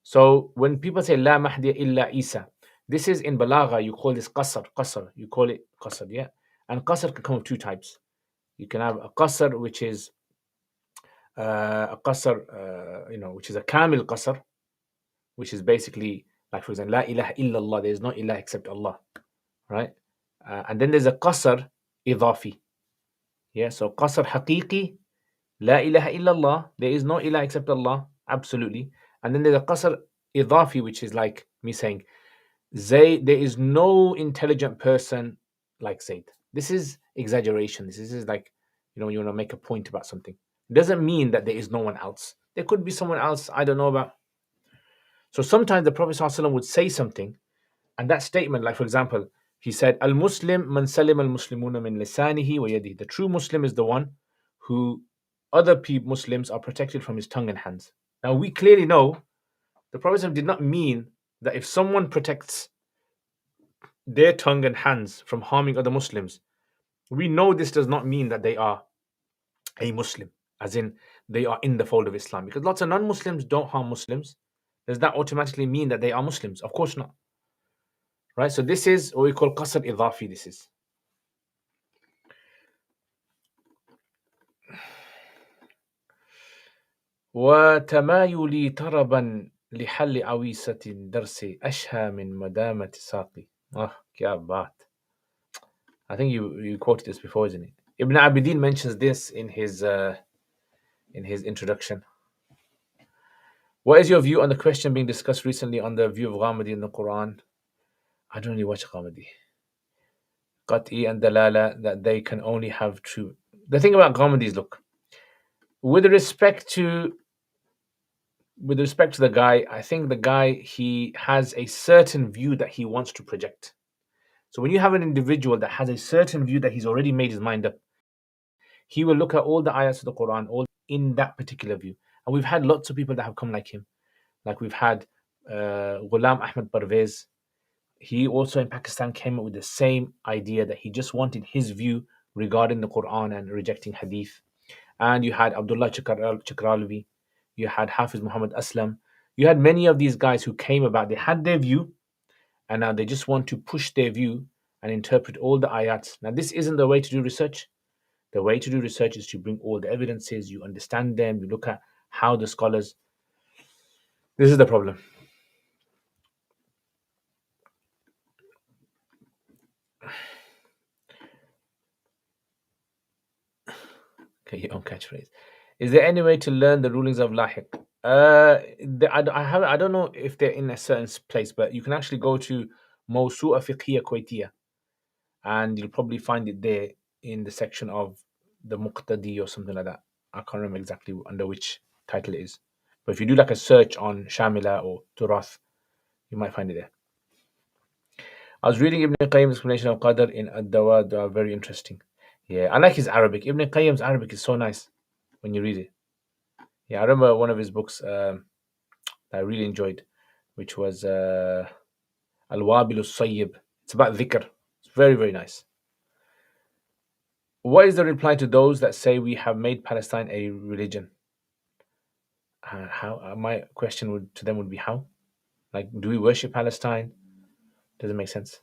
So when people say La Mahdi illa Isa, this is in Balagha, you call this qasr, you call it qasr, yeah? And qasr can come of two types. You can have a qasr, which is a qasr, which is a kamil qasr, which is basically, like for example, La ilaha illallah, there is no ilah except Allah, right? And then there's a qasr idafi. Yeah, so qasr haqiqi, La ilaha illallah, there is no ilah except Allah, absolutely. And then there's a qasr idafi, which is like me saying, Zayd, there is no intelligent person like Zayd. This is exaggeration. This is like, you want to make a point about something. It doesn't mean that there is no one else. There could be someone else I don't know about. So sometimes the Prophet ﷺ would say something, and that statement, like for example, he said, Al-Muslim man salim al-Muslimuna min lisanihi wa yadihi. The true Muslim is the one who other Muslims are protected from his tongue and hands. Now we clearly know the Prophet ﷺ did not mean that if someone protects their tongue and hands from harming other Muslims, we know this does not mean that they are a Muslim, as in they are in the fold of Islam, because lots of non-Muslims don't harm Muslims. Does that automatically mean that they are Muslims? Of course not. Right? So this is what we call qasr idafi. This is. وتمايلي طربا لحل عويصة الدرس أشهى من مدامة ساقي. Oh, क्या बात. I think you quoted this before, isn't it? Ibn Abidin mentions this in his introduction. What is your view on the question being discussed recently on the view of Ghamidi in the Quran? I don't really watch Ghamidi. Qat'i and Dalala, that they can only have true. The thing about Ghamidi is, look, with respect to the guy, I think the guy, he has a certain view that he wants to project. So when you have an individual that has a certain view that he's already made his mind up, he will look at all the ayats of the Quran, all in that particular view. And we've had lots of people that have come like him. Like we've had Ghulam Ahmad Parvez. He also in Pakistan came up with the same idea that he just wanted his view regarding the Quran and rejecting Hadith. And you had Abdullah Chakralvi. You had Hafiz Muhammad Aslam. You had many of these guys who came about, they had their view, and now they just want to push their view and interpret all the ayats. Now, this isn't the way to do research. The way to do research is to bring all the evidences, you understand them, you look at how the scholars. This is the problem. Okay, your own catchphrase. Is there any way to learn the rulings of Lahiq? I don't know if they're in a certain place, but you can actually go to Mawsu'a Fiqhiyya Kuwaitiyya, and you'll probably find it there in the section of the Muqtadi or something like that. I can't remember exactly under which title it is. But if you do like a search on Shamila or Turath, you might find it there. I was reading Ibn Qayyim's explanation of Qadr in Ad-Dawa, very interesting. Yeah, I like his Arabic. Ibn Qayyim's Arabic is so nice when you read it. Yeah, I remember one of his books that I really enjoyed, which was Al-Wabil al-Sayyib. It's about dhikr. It's very, very nice. What is the reply to those that say we have made Palestine a religion? How? My question to them would be how? Like, do we worship Palestine? Doesn't make sense.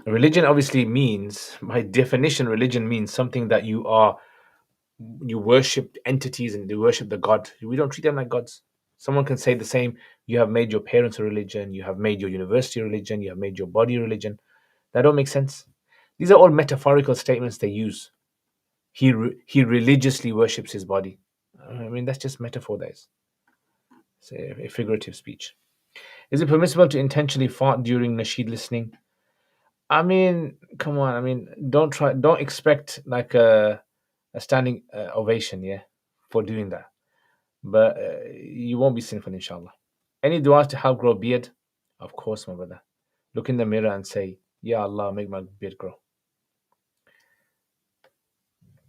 Religion obviously means, by definition, religion means something that you worship entities and you worship the God. We don't treat them like gods. Someone can say the same. You have made your parents a religion. You have made your university a religion. You have made your body a religion. That don't make sense. These are all metaphorical statements they use. He religiously worships his body. I mean, that's just metaphor. That is. It's a figurative speech. Is it permissible to intentionally fart during nasheed listening? I mean, come on. I mean, don't expect like a standing ovation, yeah, for doing that. But you won't be sinful, inshallah. Any du'as to help grow beard? Of course, my brother. Look in the mirror and say, Ya Allah, make my beard grow.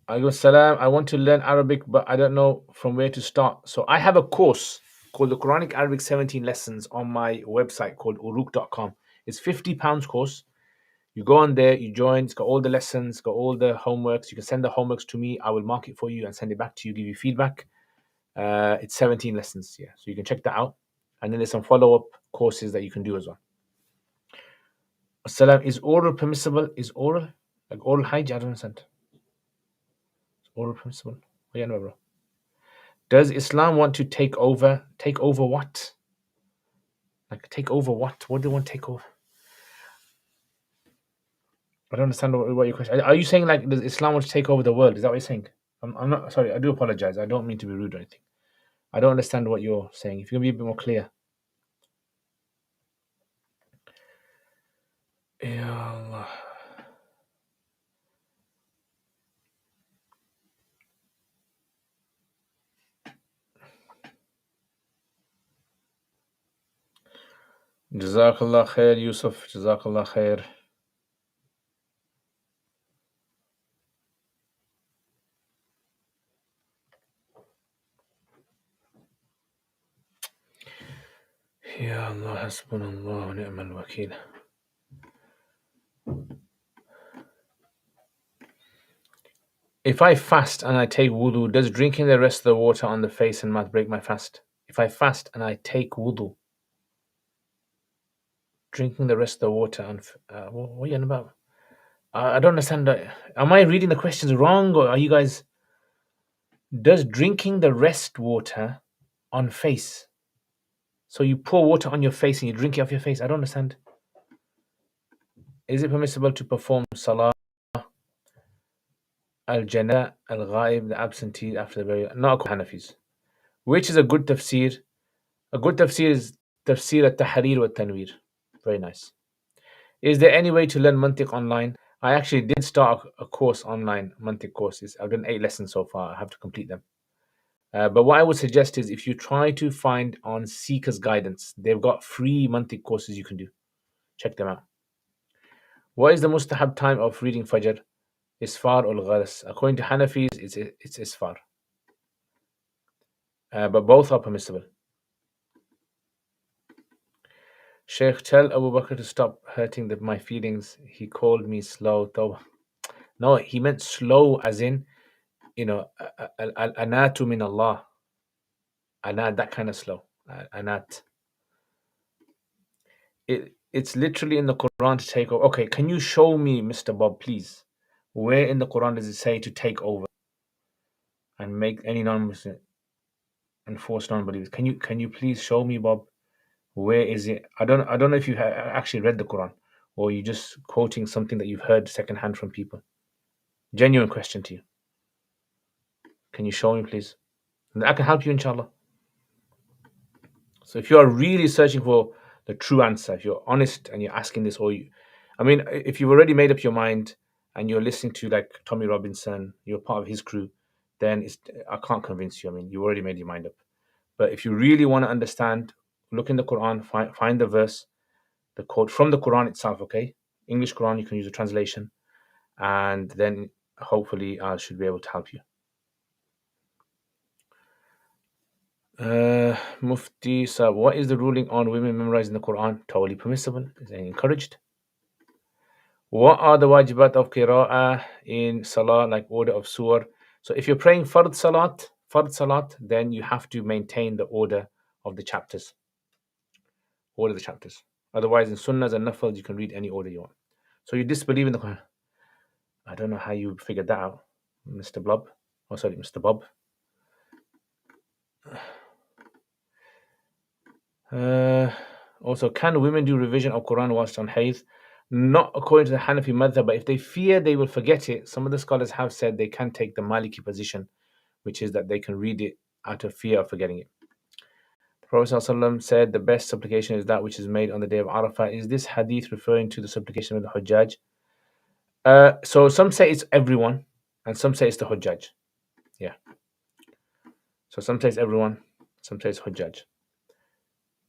Alaykum salam. I want to learn Arabic, but I don't know from where to start. So I have a course called the Quranic Arabic 17 Lessons on my website called uruk.com. It's £50 course. You go on there, you join, it's got all the lessons, got all the homeworks. You can send the homeworks to me. I will mark it for you and send it back to you, give you feedback. It's 17 lessons, yeah. So you can check that out. And then there's some follow-up courses that you can do as well. Assalam, is oral permissible? Is oral? Like oral hygiene? I don't understand. Is oral permissible? Oh, yeah, no, bro. Does Islam want to take over? Take over what? Like take over what? What do they want to take over? I don't understand what your question. Are you saying like does Islam want to take over the world? Is that what you're saying? I'm not sorry. I do apologize. I don't mean to be rude or anything. I don't understand what you're saying. If you can be a bit more clear. Ya Allah. Jazakallah khair, Yusuf. Jazakallah khair. Ya Allah, hasbunallah wa ni'mal wakil. If I fast and I take wudu, does drinking the rest of the water on the face and mouth break my fast? If I fast and I take wudu, drinking the rest of the water, and what are you on about? I don't understand. Am I reading the questions wrong, or are you guys? Does drinking the rest water on face? So you pour water on your face and you drink it off your face. I don't understand. Is it permissible to perform salah al-jana al-ghaib, the absentee after the burial? Not according to Hanafis. Which is a good tafsir? A good tafsir is tafsir al-tahrir wa tanwir. Very nice. Is there any way to learn mantiq online? I actually did start a course online, mantiq courses. I've done 8 lessons so far. I have to complete them. But what I would suggest is if you try to find on Seeker's Guidance, they've got free mantiq courses you can do. Check them out. What is the mustahab time of reading Fajr? Isfar or Gharas? According to Hanafis, it's Isfar. But both are permissible. Sheikh, tell Abu Bakr to stop hurting my feelings. He called me slow. No, he meant slow as in, anatu min Allah. Anat, that kind of slow. Anat. It's literally in the Quran to take over. Okay, can you show me, Mr. Bob, please? Where in the Quran does it say to take over and make any non-Muslim and force non-believers? Can you please show me, Bob? Where is it? I don't know if you actually read the Quran or you just quoting something that you've heard secondhand from people. Genuine question to you. Can you show me, please? And I can help you, inshallah. So if you are really searching for the true answer, if you're honest and you're asking this, if you've already made up your mind and you're listening to like Tommy Robinson, you're part of his crew, then I can't convince you. You already made your mind up. But if you really want to understand, look in the Quran, find the verse, the quote from the Quran itself, okay? English Quran, you can use a translation, and then hopefully I should be able to help you. Mufti Sir, what is the ruling on women memorizing the Quran? Totally permissible. Is it encouraged? What are the wajibat of qira'ah in salah, like order of surah? So if you're praying fard salat, then you have to maintain the order of the chapters. Order the chapters. Otherwise, in sunnahs and nafals, you can read any order you want. So you disbelieve in the Quran. I don't know how you figured that out, Mr. Blob. Oh, sorry, Mr. Bob. Also, can women do revision of Quran whilst on haid? Not according to the Hanafi madhab, but if they fear they will forget it, some of the scholars have said they can take the Maliki position, which is that they can read it out of fear of forgetting it. The Prophet ﷺ said the best supplication is that which is made on the day of Arafah. Is this hadith referring to the supplication of the Hujjaj? So some say it's everyone, and some say it's the Hujjaj. Yeah. So some say it's everyone, some say it's Hujjaj.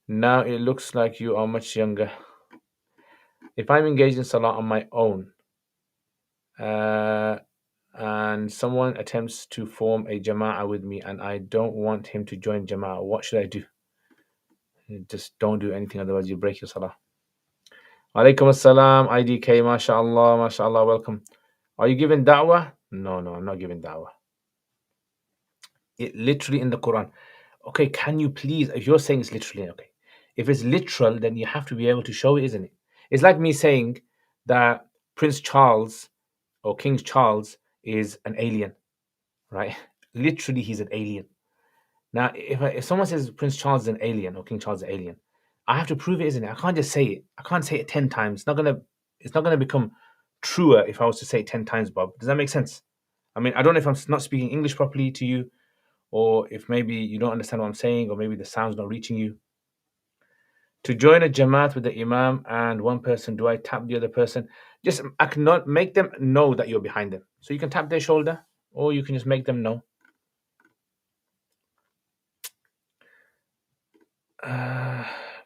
Now it looks like you are much younger. If I'm engaged in Salah on my own, and someone attempts to form a Jama'ah with me and I don't want him to join Jama'ah, what should I do? Just don't do anything, otherwise you break your Salah. Alaikum assalam, IDK, mashallah, welcome. Are you giving da'wah? No, I'm not giving da'wah. It literally in the Quran. Okay, can you please, if you're saying it's literally, okay. If it's literal, then you have to be able to show it, isn't it? It's like me saying that Prince Charles or King Charles is an alien, right? Literally, he's an alien. Now, if someone says Prince Charles is an alien or King Charles is an alien, I have to prove it, isn't it? I can't just say it. I can't say it 10 times. It's not gonna become truer if I was to say it 10 times, Bob. Does that make sense? I don't know if I'm not speaking English properly to you, or if maybe you don't understand what I'm saying, or maybe the sound's not reaching you. To join a Jamaat with the Imam and one person, do I tap the other person? Just make them know that you're behind them. So you can tap their shoulder, or you can just make them know.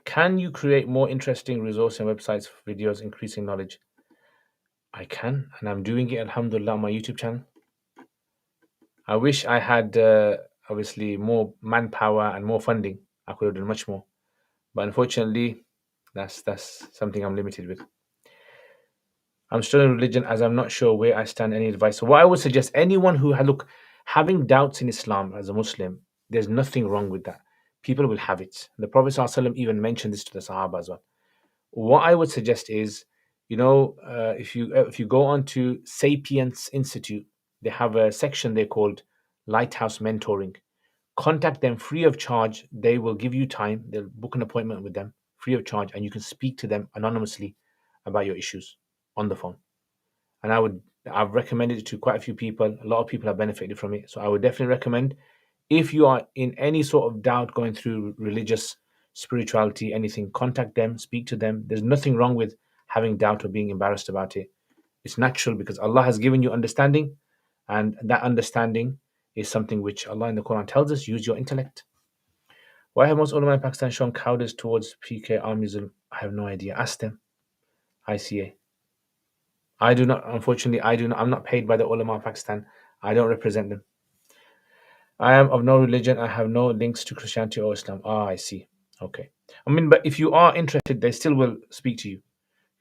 Can you create more interesting resource and websites for videos increasing knowledge? I can, and I'm doing it, alhamdulillah, on my YouTube channel. I wish I had, obviously, more manpower and more funding. I could have done much more. But unfortunately, that's something I'm limited with. I'm still in religion as I'm not sure where I stand. Any advice? So what I would suggest, anyone who having doubts in Islam as a Muslim, there's nothing wrong with that. people will have it. The Prophet ﷺ even mentioned this to the Sahaba as well. What I would suggest is, if you go on to Sapiens Institute, they have a section they called Lighthouse Mentoring. Contact them free of charge. They will give you time. They'll book an appointment with them free of charge, and you can speak to them anonymously about your issues on the phone. And I've recommended it to quite a few people. A lot of people have benefited from it. So I would definitely recommend, if you are in any sort of doubt going through religious, spirituality, anything, contact them, speak to them. There's nothing wrong with having doubt or being embarrassed about it. It's natural because Allah has given you understanding, and that understanding is something which Allah in the Quran tells us, use your intellect. Why have most ulama in Pakistan shown cowardice towards PK armies? I have no idea. Ask them. ICA. I do not, unfortunately, I'm not paid by the ulama of Pakistan. I don't represent them. I am of no religion. I have no links to Christianity or Islam. Ah, I see. Okay. I mean, but if you are interested, they still will speak to you.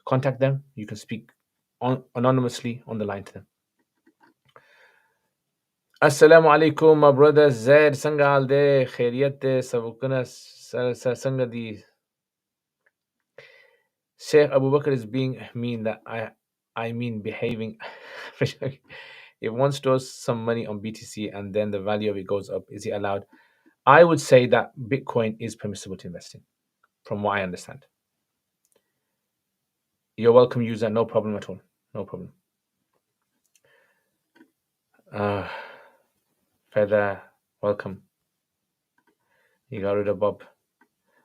Contact them. You can speak anonymously on the line to them. Assalamu alaikum, my brother Zaid. Sanga alde khairiyat sabukuna sanga di. Sheikh Abu Bakr is being mean. That I mean behaving. If one stores some money on BTC and then the value of it goes up, is it allowed? I would say that Bitcoin is permissible to invest in, from what I understand. You're welcome, user. No problem at all. No problem. Feather, welcome. You got rid of Bob.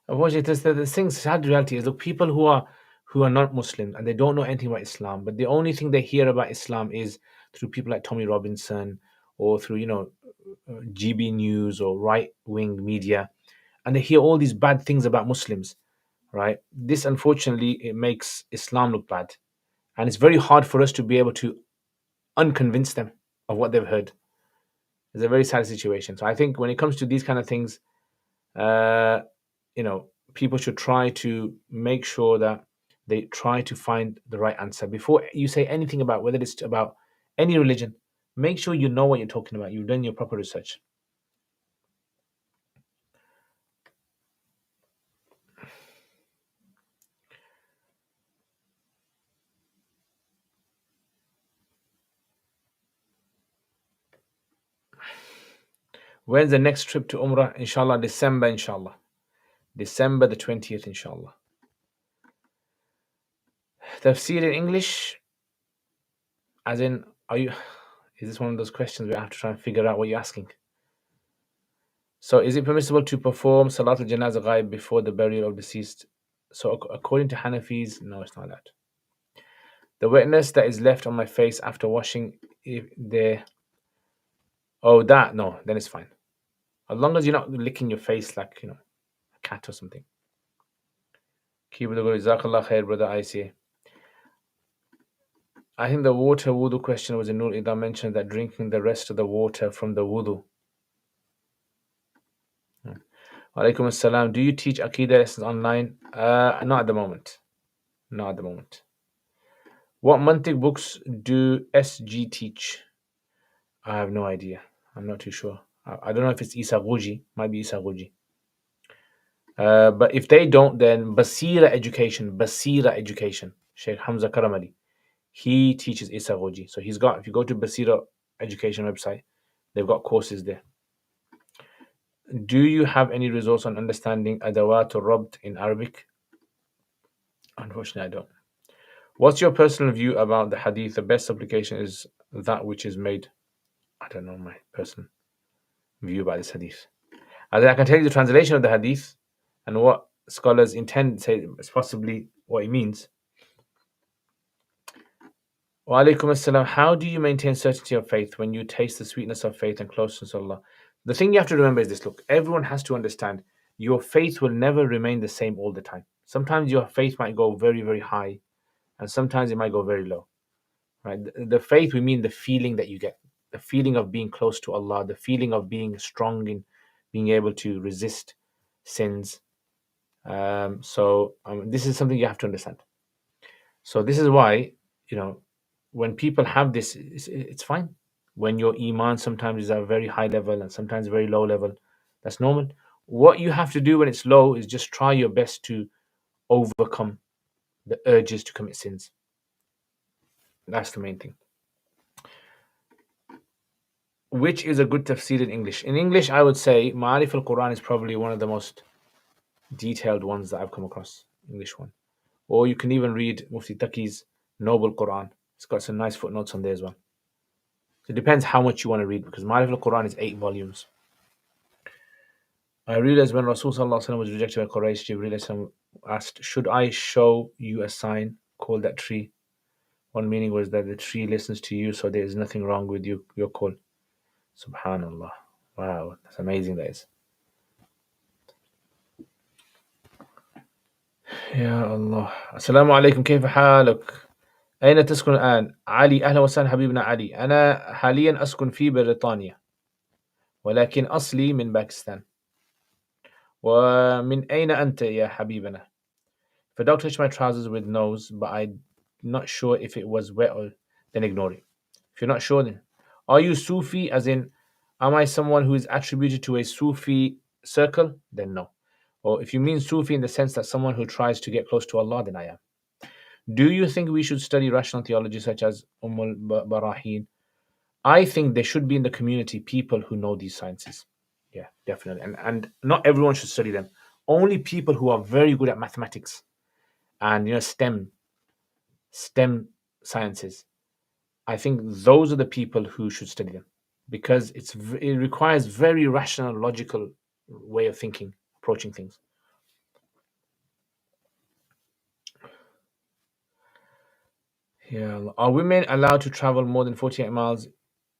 Unfortunately, the thing, sad reality is, look, people who are not Muslim and they don't know anything about Islam, but the only thing they hear about Islam is through people like Tommy Robinson or through GB News or right wing media, and they hear all these bad things about Muslims. Right? This, unfortunately, it makes Islam look bad, and it's very hard for us to be able to unconvince them of what they've heard. It's a very sad situation. So I think when it comes to these kind of things, uh, people should try to make sure that they try to find the right answer before you say anything about whether it's about any religion. Make sure you know what you're talking about. You've done your proper research. When's the next trip to Umrah? Inshallah, December, inshallah. December the 20th, inshallah. Tafsir in English? As in, is this one of those questions where I have to try and figure out what you're asking? So, is it permissible to perform Salat al-Janazah Ghaib before the burial of deceased? So, according to Hanafis, no, it's not that. The wetness that is left on my face after washing, no, then it's fine. As long as you're not licking your face like, a cat or something. Keep it going. Jazakallah khair, brother ICA. I think the water wudu question was in Nur Ida mentioned that drinking the rest of the water from the wudu. Alaikum assalam. Do you teach Aqidah lessons online? Not at the moment. Not at the moment. What mantiq books do SG teach? I have no idea. I'm not too sure. I don't know if it's Isa Ghuji. Might be Isa Ghuji. But if they don't, then Basira Education, Sheikh Hamza Karamali, he teaches Isa Ghuji. So he's got, if you go to Basira Education website, they've got courses there. Do you have any resource on understanding Adawat or Rabt in Arabic? Unfortunately, I don't. What's your personal view about the hadith? The best application is that which is made. I don't know my personal view about this hadith. I can tell you the translation of the hadith and what scholars intend to say is possibly what it means. Wa alaikum assalam. How do you maintain certainty of faith when you taste the sweetness of faith and closeness to Allah? The thing you have to remember is this. Look, everyone has to understand your faith will never remain the same all the time. Sometimes your faith might go very, very high, and sometimes it might go very low. Right? The faith, we mean the feeling that you get, the feeling of being close to Allah, the feeling of being strong in being able to resist sins. This is something you have to understand. So this is why, when people have this, it's fine. When your iman sometimes is at a very high level and sometimes very low level, that's normal. What you have to do when it's low is just try your best to overcome the urges to commit sins. That's the main thing. Which is a good tafsir in English? In English, I would say Ma'arif al-Quran is probably one of the most detailed ones that I've come across, English one. Or you can even read Mufti Taqi's Noble Quran. It's got some nice footnotes on there as well. So it depends how much you want to read, because Ma'arif al-Quran is 8 volumes. I realized when Rasul Sallallahu Alaihi Wasallam was rejected by Quraysh, Jibreel asked, should I show you a sign called that tree? One meaning was that the tree listens to you, so there is nothing wrong with your call. Subhanallah. Wow, that's amazing, that is. يا الله. السلام عليكم، كيف حالك؟ أين تسكن الآن؟ علي، أهلا وسهلا حبيبنا علي. أنا حاليا أسكن في بريطانيا، ولكن أصلي من باكستان. ومن أين أنت يا حبيبنا؟ If a dog touched my trousers with nose, but I'm not sure if it was wet or, then ignore it. If you're not sure, then are you Sufi, as in, am I someone who is attributed to a Sufi circle? Then no. Or if you mean Sufi in the sense that someone who tries to get close to Allah, then I am. Do you think we should study rational theology such as Barahin? I think there should be in the community people who know these sciences. Yeah, definitely. And not everyone should study them. Only people who are very good at mathematics and STEM sciences. I think those are the people who should study them, because it requires very rational, logical way of thinking, approaching things. Yeah. Are women allowed to travel more than 48 miles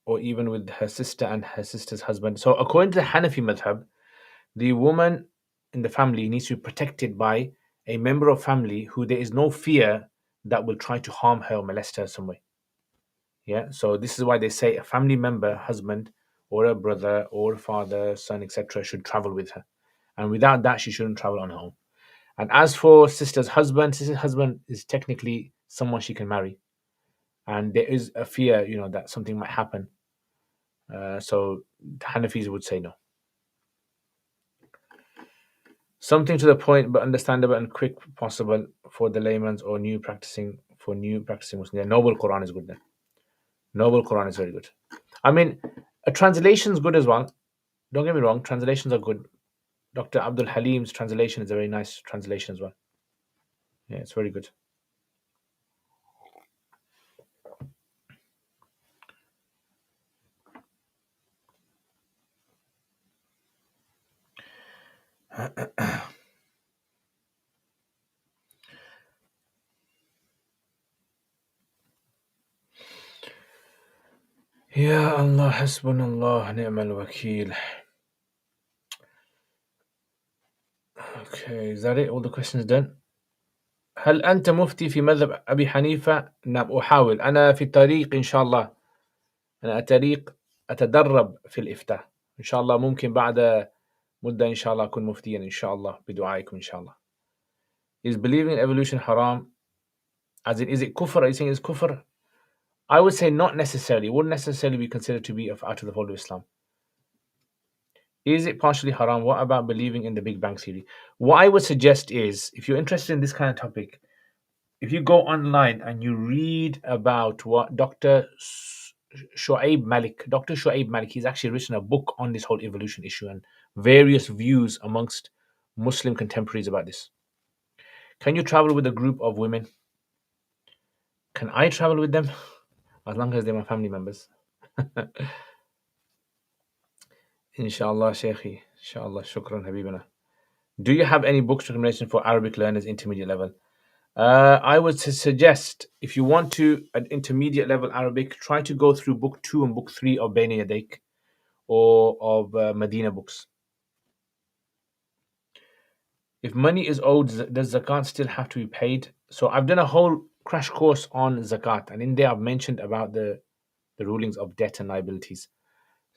or even with her sister and her sister's husband? So according to the Hanafi madhab, the woman in the family needs to be protected by a member of family who there is no fear that will try to harm her or molest her some way. Yeah. So this is why they say a family member, husband or a brother or a father, son, etc., should travel with her. And without that, she shouldn't travel on her own. And as for sister's husband is technically someone she can marry. And there is a fear, that something might happen. So the Hanafis would say no. Something to the point but understandable and quick possible for the layman's or new practicing Muslims. Yeah, Noble Quran is good then. Noble Quran is very good. I mean, a translation is good as well. Don't get me wrong, translations are good. Dr. Abdul Halim's translation is a very nice translation as well. Yeah, it's very good. Ya Allah, hasbunallah, ni'mal wakil. Okay, is that it? All the questions done? هل أنت مفتي في مذهب أبي حنيفة؟ نعم، أحاول. أنا في الطريق إن شاء الله. أنا أتدرب في الإفتاء. إن شاء الله ممكن بعد مدة إن شاء الله أكون مفتيا إن شاء الله بدعائكم إن شاء الله. Is believing in evolution haram? As in, is it kufr? Are you saying it's kufr? I would say not necessarily. It wouldn't necessarily be considered to be out of the fold of Islam. Is it partially haram? What about believing in the Big Bang Theory? What I would suggest is, if you're interested in this kind of topic, if you go online and you read about what Dr. Shoaib Malik, he's actually written a book on this whole evolution issue and various views amongst Muslim contemporaries about this. Can you travel with a group of women? Can I travel with them? As long as they're my family members. Inshallah, Shaykhi. Inshallah, shukran, Habibana. Do you have any books recommendation for Arabic learners intermediate level? I would suggest, if you want to an intermediate level Arabic, try to go through book 2 and book 3 of Bayna Yadayk or of Medina books. If money is owed, does zakat still have to be paid? So I've done a whole crash course on zakat, and in there I've mentioned about the rulings of debt and liabilities.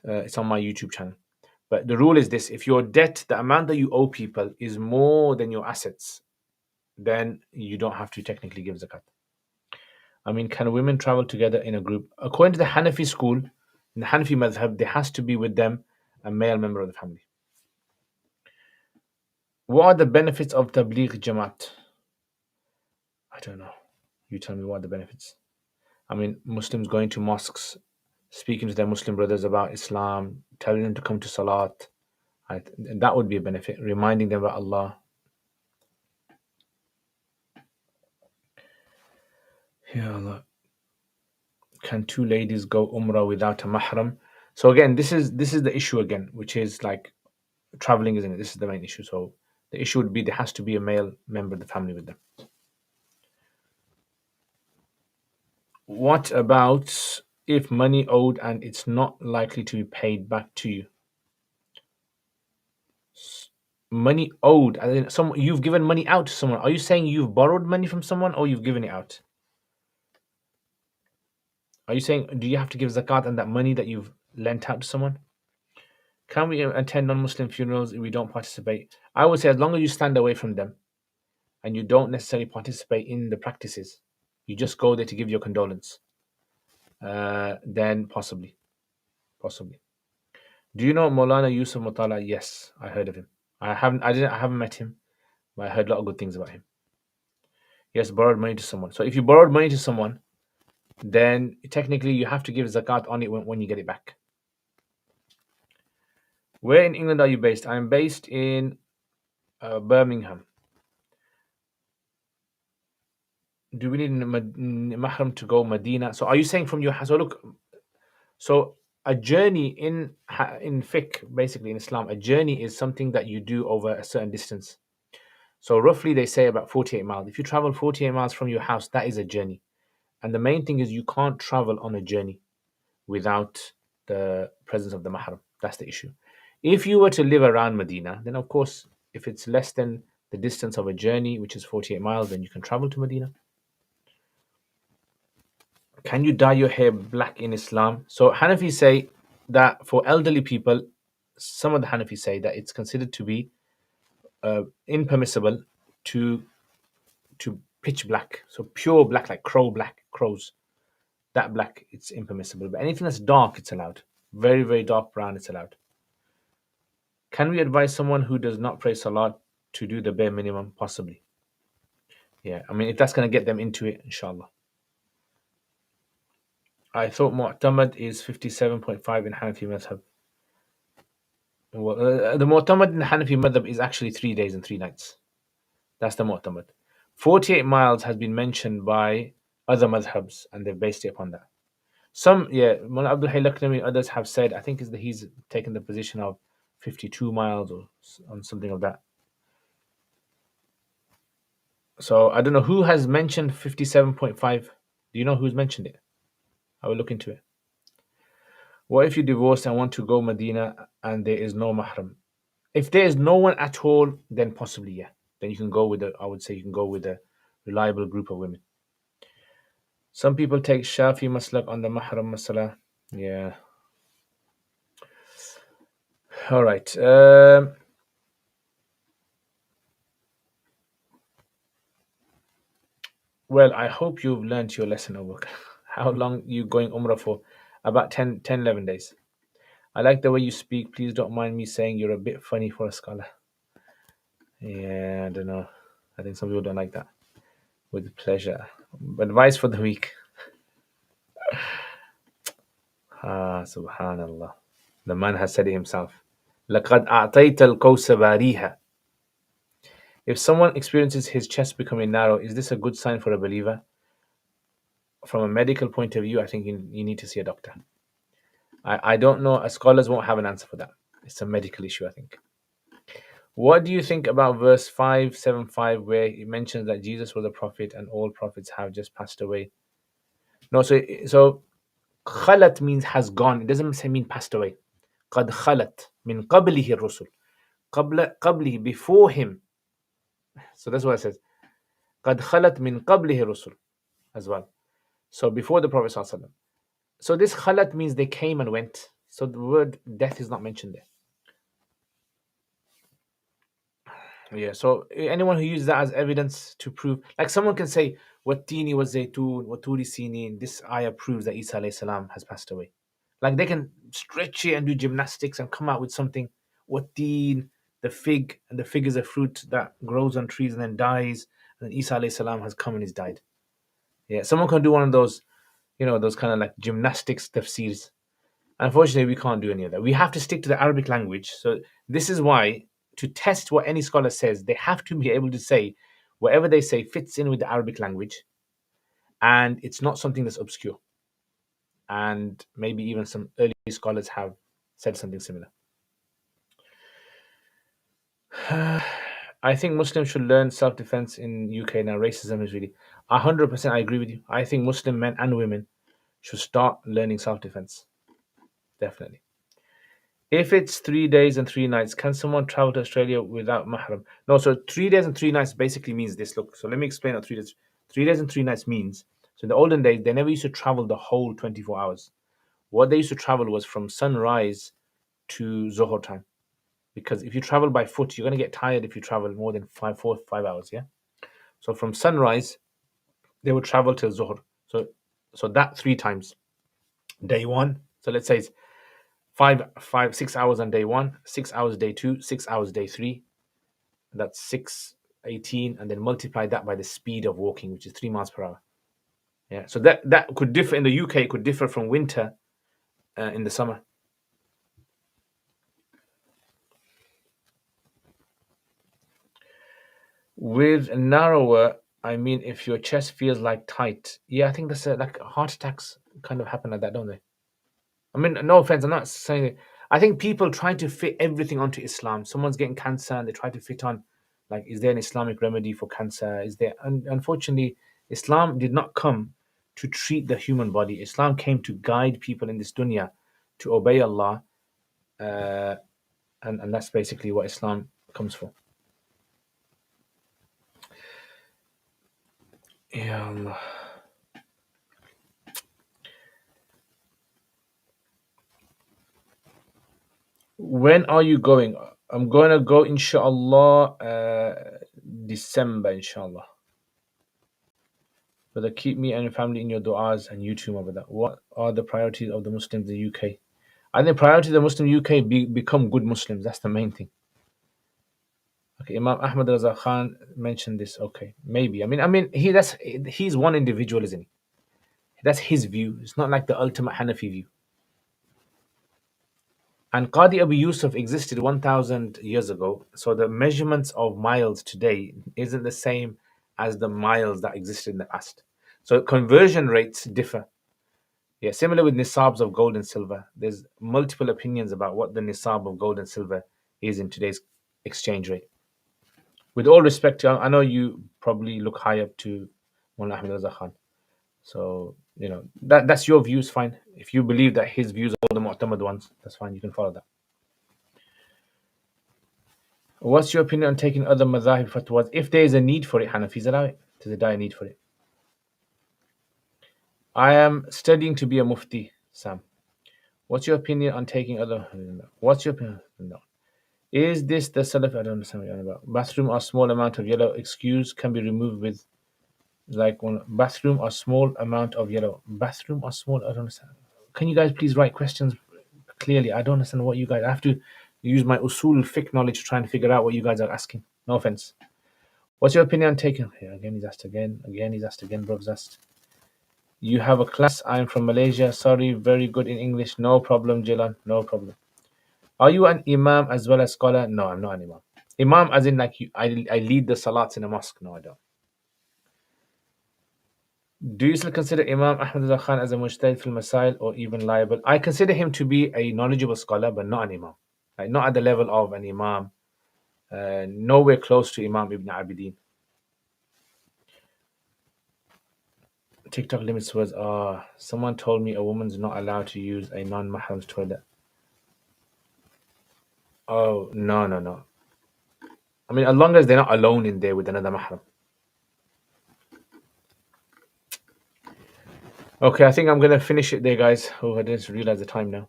It's on my YouTube channel. But the rule is this: if your debt, the amount that you owe people, is more than your assets, then you don't have to technically give zakat. I mean, can women travel together in a group? According to the Hanafi school, in the Hanafi madhab, there has to be with them a male member of the family. What are the benefits of Tabligh Jamaat? I don't know. You tell me what are the benefits. I mean, Muslims going to mosques, speaking to their Muslim brothers about Islam, telling them to come to Salat. That would be a benefit. Reminding them about Allah. Ya Allah. Can two ladies go Umrah without a mahram? So again, this is the issue again, which is like traveling, isn't it? This is the main issue. So the issue would be there has to be a male member of the family with them. What about if money owed and it's not likely to be paid back to you? Money owed, as in you've given money out to someone. Are you saying you've borrowed money from someone or you've given it out? Are you saying do you have to give zakat on that money that you've lent out to someone? Can we attend non-Muslim funerals if we don't participate? I would say as long as you stand away from them and you don't necessarily participate in the practices, you just go there to give your condolence. Then possibly. Do you know Maulana Yusuf Mutala? Yes, I heard of him. I haven't met him, but I heard a lot of good things about him. Yes, borrowed money to someone. So if you borrowed money to someone, then technically you have to give zakat on it when you get it back. Where in England are you based? I'm based in Birmingham. Do we need mahram to go Medina? So are you saying from your house? So look, so a journey in fiqh, basically in Islam, a journey is something that you do over a certain distance. So roughly they say about 48 miles. If you travel 48 miles from your house, that is a journey. And the main thing is you can't travel on a journey without the presence of the mahram. That's the issue. If you were to live around Medina, then of course, if it's less than the distance of a journey, which is 48 miles, then you can travel to Medina. Can you dye your hair black in Islam? So Hanafis say that for elderly people, some of the Hanafis say that it's considered to be impermissible to pitch black, so pure black, like crows. That black, it's impermissible. But anything that's dark, it's allowed. Very, very dark brown, it's allowed. Can we advise someone who does not pray salat to do the bare minimum? Possibly. Yeah, I mean, if that's going to get them into it, inshallah. I thought Mu'tamad is 57.5 in Hanafi madhab. Well, the Mu'tamad in the Hanafi madhab is actually 3 days and 3 nights. That's the Mu'tamad. 48 miles has been mentioned by other madhabs, and they've based it upon that. Some, yeah, Mullah Abdul Hayy Lakhnami and others have said, I think is that he's taken the position of 52 miles or on something of that. So I don't know who has mentioned 57.5. Do you know who's mentioned it? I will look into it. What if you divorce and want to go Medina and there is no mahram? If there is no one at all, then possibly, yeah. Then you can go with I would say you can go with a reliable group of women. Some people take Shafi maslak on the mahram masala. Yeah. All right. Well, I hope you've learned your lesson over. How long you going Umrah for? About 11 days. I like the way you speak. Please don't mind me saying you're a bit funny for a scholar. Yeah, I don't know. I think some people don't like that. With pleasure. Advice for the week. Subhanallah. The man has said it himself. لَقَدْ أَعْطَيْتَ الْكَوْسَ بَارِيهَا. If someone experiences his chest becoming narrow, is this a good sign for a believer? From a medical point of view, I think you need to see a doctor. I don't know. Scholars won't have an answer for that. It's a medical issue, I think. What do you think about verse 575 where it mentions that Jesus was a prophet and all prophets have just passed away? No, so khalat means has gone. It doesn't say mean passed away. قد خلت من قبله الرسل. قبله, before him. So that's what it says. قد خلت من قبله الرسل as well. So before the Prophet ﷺ. So this khalat means they came and went. So the word death is not mentioned there. Yeah, so anyone who uses that as evidence to prove, like someone can say, Wattini was Zaytun, Waturi Sinin, this ayah proves that Isa alayhi salam has passed away. Like they can stretch it and do gymnastics and come out with something. Wattin, the fig, and the fig is a fruit that grows on trees and then dies, and then Isa alayhi salam has come and he's died. Yeah, someone can do one of those, those kind of like gymnastics tafsirs. Unfortunately, we can't do any of that. We have to stick to the Arabic language. So this is why, to test what any scholar says, they have to be able to say whatever they say fits in with the Arabic language, and it's not something that's obscure. And maybe even some early scholars have said something similar. I think Muslims should learn self-defense in UK now. Racism is really 100%. I agree with you. I think Muslim men and women should start learning self-defense. Definitely. If it's 3 days and 3 nights, can someone travel to Australia without mahram? No, so 3 days and 3 nights basically means this. Look, so let me explain what 3 days. 3 days and 3 nights means. So in the olden days, they never used to travel the whole 24 hours. What they used to travel was from sunrise to Zohor time. Because if you travel by foot, you're going to get tired if you travel more than 5 hours. Yeah. So from sunrise, they would travel till Zohor. So that 3 times. Day one. So let's say it's 6 hours on day one, 6 hours day two, 6 hours day three. That's 6, 18, and then multiply that by the speed of walking, which is 3 miles per hour. Yeah. So that could differ in the UK. It could differ from winter in the summer. With narrower, I mean, if your chest feels like tight. Yeah, I think that's like heart attacks kind of happen like that, don't they? I mean, no offense, I'm not saying it. I think people try to fit everything onto Islam. Someone's getting cancer and they try to fit on, like, is there an Islamic remedy for cancer? Is there? And unfortunately, Islam did not come to treat the human body. Islam came to guide people in this dunya to obey Allah, uh, and that's basically what Islam comes for. Ya Allah. When are you going? I'm going to go, inshallah, December, inshallah. Brother, keep me and your family in your du'as and you too, my brother. What are the priorities of the Muslims in the UK? I think priority of the Muslim UK become good Muslims. That's the main thing. Okay, Imam Ahmad Raza Khan mentioned this. Okay, maybe. He's one individual, isn't he? That's his view. It's not like the ultimate Hanafi view. And Qadi Abu Yusuf existed 1,000 years ago, so the measurements of miles today isn't the same as the miles that existed in the past. So conversion rates differ. Yeah, similar with nisabs of gold and silver. There's multiple opinions about what the nisab of gold and silver is in today's exchange rate. With all respect, I know you probably look high up to Mullah Ahmed Raza Khan. So, that's your views, fine. If you believe that his views are the mu'tamad ones, that's fine. You can follow that. What's your opinion on taking other madhahib fatwas? If there is a need for it, Hanafis allow it. There's a dire need for it. I am studying to be a mufti, Sam. What's your opinion on taking other... What's your opinion? No. Is this the Salaf? I don't understand what you're on about. Bathroom or small amount of yellow excuse can be removed with like one bathroom or small amount of yellow. Bathroom or small? I don't understand. Can you guys please write questions clearly? I don't understand what you guys... I have to use my usul fiqh knowledge to try and figure out what you guys are asking. No offense. What's your opinion on taking... Here, again, he's asked again. Again, he's asked again. Bro's asked. You have a class. I'm from Malaysia. Sorry, very good in English. No problem, Jilan. No problem. Are you an imam as well as scholar? No, I'm not an imam. Imam as in like I lead the salats in a mosque. No, I don't. Do you still consider Imam Ahmad Raza Khan as a mujtahid fil masail or even liable? I consider him to be a knowledgeable scholar, but not an imam. Like, not at the level of an imam. Nowhere close to Imam Ibn Abidin. TikTok limits was someone told me a woman's not allowed to use a non-mahram's toilet. Oh, no. I mean, as long as they're not alone in there with another mahram. Okay, I think I'm going to finish it there, guys. Oh, I didn't realize the time now.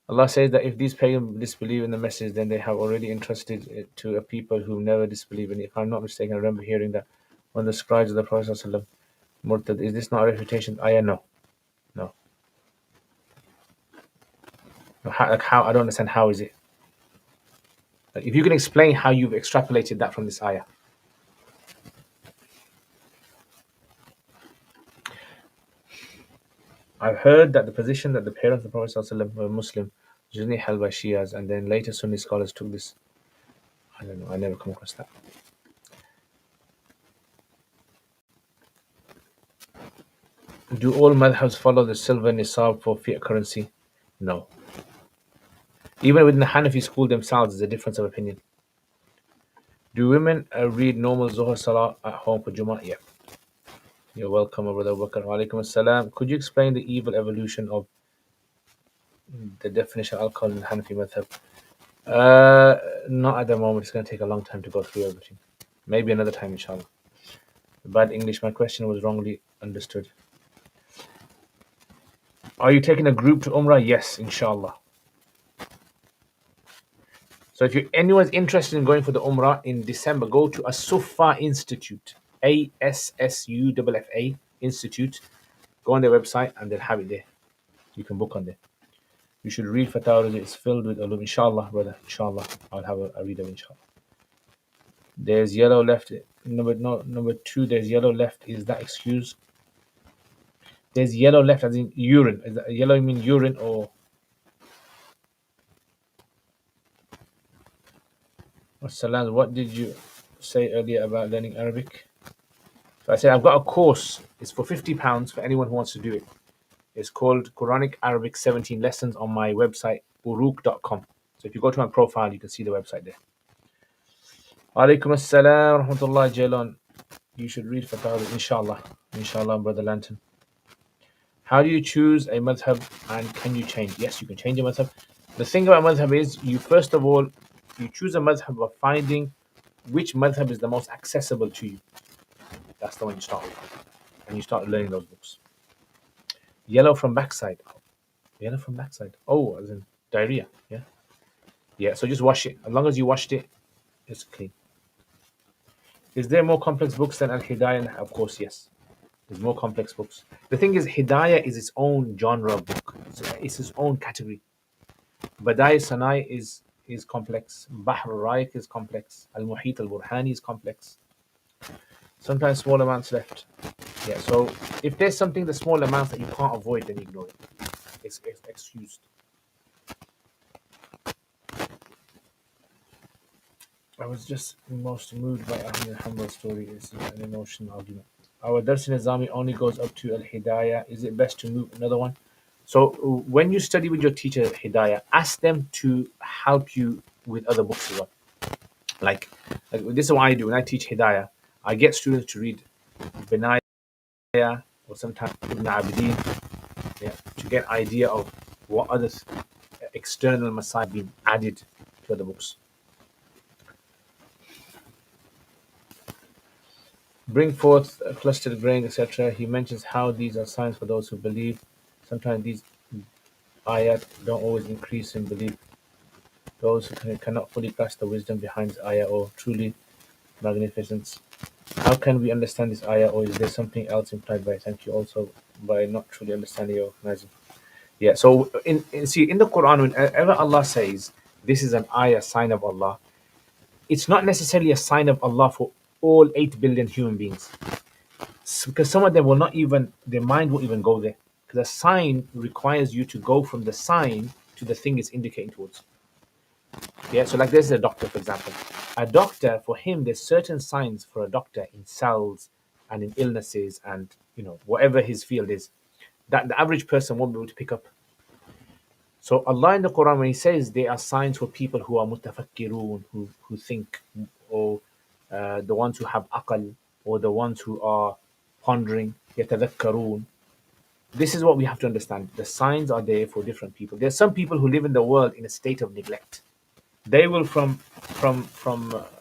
Allah says that if these pagans disbelieve in the message, then they have already entrusted it to a people who never disbelieve in it. If I'm not mistaken, I remember hearing that when the scribes of the Prophet ﷺ murtad. Is this not a refutation? No. How? I don't understand. How is it? If you can explain how you've extrapolated that from this ayah. I've heard that the position that the parents of the Prophet ﷺ were Muslim, generally held by Shias, and then later Sunni scholars took this. I don't know, I never come across that. Do all madhabs follow the silver nisab for fiat currency? No. Even within the Hanafi school themselves, there's a difference of opinion. Do women read normal Zuhr Salah at home for Jummah? Yeah. You're welcome, brother Abu Bakr. Wa alaikum assalam. Could you explain the evil evolution of the definition of alcohol in the Hanafi madhab? Not at the moment. It's going to take a long time to go through everything. Maybe another time, inshallah. Bad English. My question was wrongly understood. Are you taking a group to Umrah? Yes, inshallah. So if anyone's interested in going for the Umrah in December, go to As-Suffa Institute, Assufa Institute. Go on their website and they'll have it there. You can book on there. You should read Fatawah. It's filled with ulum. Inshallah, brother. Inshallah. I'll have a read of it, inshallah. There's yellow left. Number 2, there's yellow left. Is that excuse? There's yellow left as in urine. Is that yellow mean urine or... Salam, what did you say earlier about learning Arabic? So I said I've got a course. It's for £50 for anyone who wants to do it. It's called Quranic Arabic 17 Lessons on my website, uruk.com. So if you go to my profile, you can see the website there. Alaikum assalam rahmatullah Jailon. You should read Fatawah, inshallah. Inshallah, Brother Lantern. How do you choose a madhab and can you change? Yes, you can change a madhab. The thing about madhab is, you first of all, you choose a madhab by finding which madhab is the most accessible to you. That's the one you start with. And you start learning those books. Yellow from backside. Yellow from backside. Oh, as in diarrhea. Yeah. Yeah, so just wash it. As long as you washed it, it's clean. Is there more complex books than Al-Hidayah? Of course, yes. There's more complex books. The thing is, Hidayah is its own genre of book. It's its own category. Badai Sanai is complex. Bahr al-Raik is complex. Al-Muhit al-Burhani is complex. Sometimes small amounts left. Yeah, so if there's something, the small amounts that you can't avoid, then ignore it. It's excused. I was just most moved by Ahmed Hanbal's story. It's an emotional argument. Our Dars Nizami only goes up to Al-Hidayah. Is it best to move another one? So when you study with your teacher Hidayah, ask them to help you with other books as well. Like this is what I do when I teach Hidayah. I get students to read Binaya or sometimes Ibn Abidin, to get idea of what other external masai been added to other books. Bring forth clustered grain, etc. He mentions how these are signs for those who believe. Sometimes these ayat don't always increase in belief. Those who cannot fully grasp the wisdom behind this ayah or truly magnificence. How can we understand this ayah, or is there something else implied by it? Thank you also by not truly understanding or recognizing. Yeah, so in the Quran, whenever Allah says this is an ayah, sign of Allah, it's not necessarily a sign of Allah for all 8 billion human beings. Because some of them will not even, their mind won't even go there. Because a sign requires you to go from the sign to the thing it's indicating towards. Yeah, so like there's a doctor, for example. A doctor, for him, there's certain signs for a doctor in cells and in illnesses and, whatever his field is, that the average person won't be able to pick up. So Allah in the Quran, when He says there are signs for people who are mutafakkirun, who think, or the ones who have aqal, or the ones who are pondering, yatadhakkarun. This is what we have to understand. The signs are there for different people. There's some people who live in the world in a state of neglect. They will from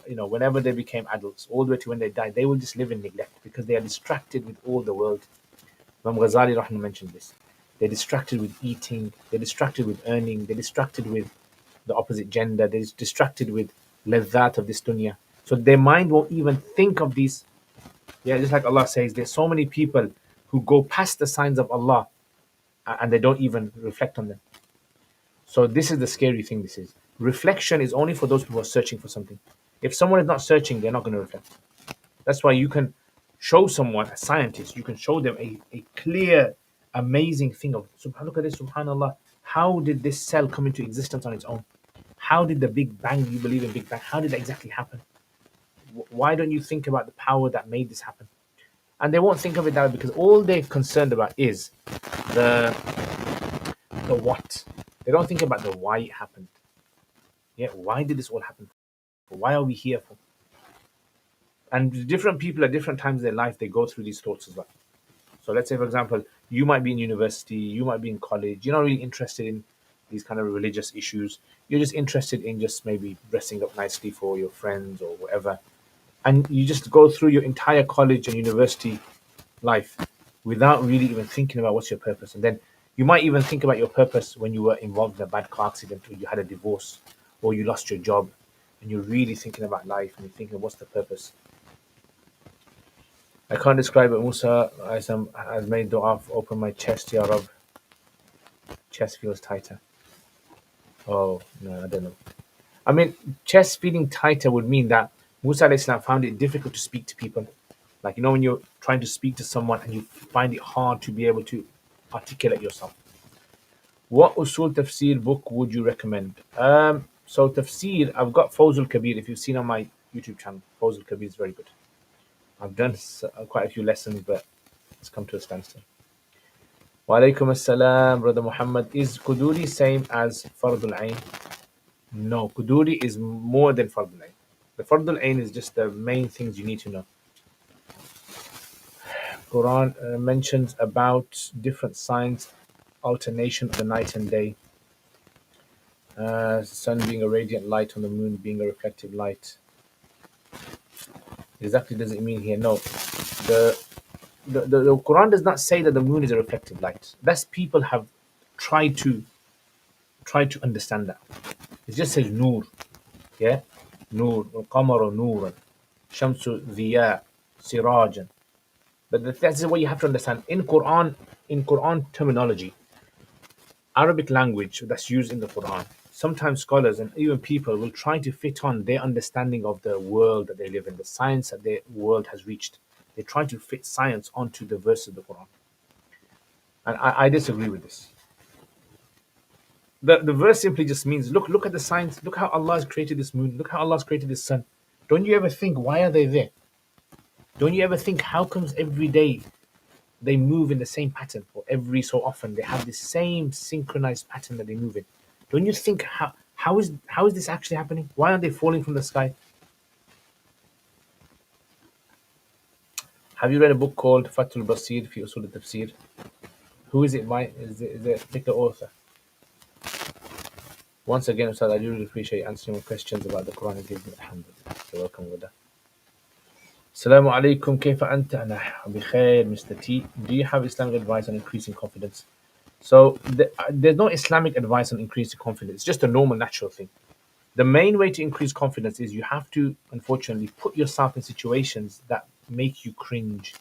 whenever they became adults all the way to when they die, they will just live in neglect because they are distracted with all the world. Imam Ghazali Rahman mentioned this. They're distracted with eating, they're distracted with earning, they're distracted with the opposite gender, they're distracted with ladhat of this dunya. So their mind won't even think of these. Yeah, just like Allah says, there's so many people who go past the signs of Allah and they don't even reflect on them. So this is the scary thing, this is. Reflection is only for those people who are searching for something. If someone is not searching, they're not going to reflect. That's why you can show someone, a scientist, you can show them a clear, amazing thing of, look at this, subhanAllah, how did this cell come into existence on its own? How did the Big Bang, you believe in Big Bang, how did that exactly happen? Why don't you think about the power that made this happen? And they won't think of it that way because all they're concerned about is the the what. They don't think about the why it happened. Yeah, why did this all happen? Why are we here for? And different people at different times in their life, they go through these thoughts as well. So let's say, for example, you might be in university, you might be in college, you're not really interested in these kind of religious issues. You're just interested in just maybe dressing up nicely for your friends or whatever. And you just go through your entire college and university life without really even thinking about what's your purpose. And then you might even think about your purpose when you were involved in a bad car accident or you had a divorce or you lost your job and you're really thinking about life and you're thinking, what's the purpose? I can't describe it. Musa has made dua, open my chest, Ya Rab. Chest feels tighter. Oh, no, I don't know. I mean, chest feeling tighter would mean that Musa alayhi salam found it difficult to speak to people. Like, when you're trying to speak to someone and you find it hard to be able to articulate yourself. What usul tafsir book would you recommend? So tafsir, I've got Fawzul Kabir. If you've seen on my YouTube channel, Fawzul Kabir is very good. I've done quite a few lessons, but it's come to a standstill. Wa alaikum assalam, Brother Muhammad. Is Quduri same as Fardul Ain? No, Quduri is more than Fardul Ain. The Fardul Ain is just the main things you need to know. Quran mentions about different signs, alternation of the night and day. Sun being a radiant light on the moon being a reflective light. Exactly does it mean here? No. The Quran does not say that the moon is a reflective light. That's people have tried to understand that. It just says Noor. Yeah? Noor, Qamaru Nooran, Shamsu Dhiya, Sirajan. But that's what you have to understand. In Quran terminology, Arabic language that's used in the Quran, sometimes scholars and even people will try to fit on their understanding of the world that they live in, the science that their world has reached. They try to fit science onto the verse of the Quran. And I disagree with this. The verse simply just means look at the science, look how Allah has created this moon, look how Allah has created this sun. Don't you ever think why are they there? Don't you ever think how comes every day they move in the same pattern, or every so often they have the same synchronized pattern that they move in? Don't you think how is this actually happening? Why aren't they falling from the sky? Have you read a book called Fathul Basir fi Usul al-Tafsir? Who is it by? Is it a particular author? Once again, Ustad, I do really appreciate answering my questions about the Quran and giving me alhamdulillah. So welcome with that. Assalamu alaikum, kayfa anta? Ana bikhair, Mr. T. Do you have Islamic advice on increasing confidence? So there's no Islamic advice on increasing confidence. It's just a normal, natural thing. The main way to increase confidence is you have to, unfortunately, put yourself in situations that make you cringe,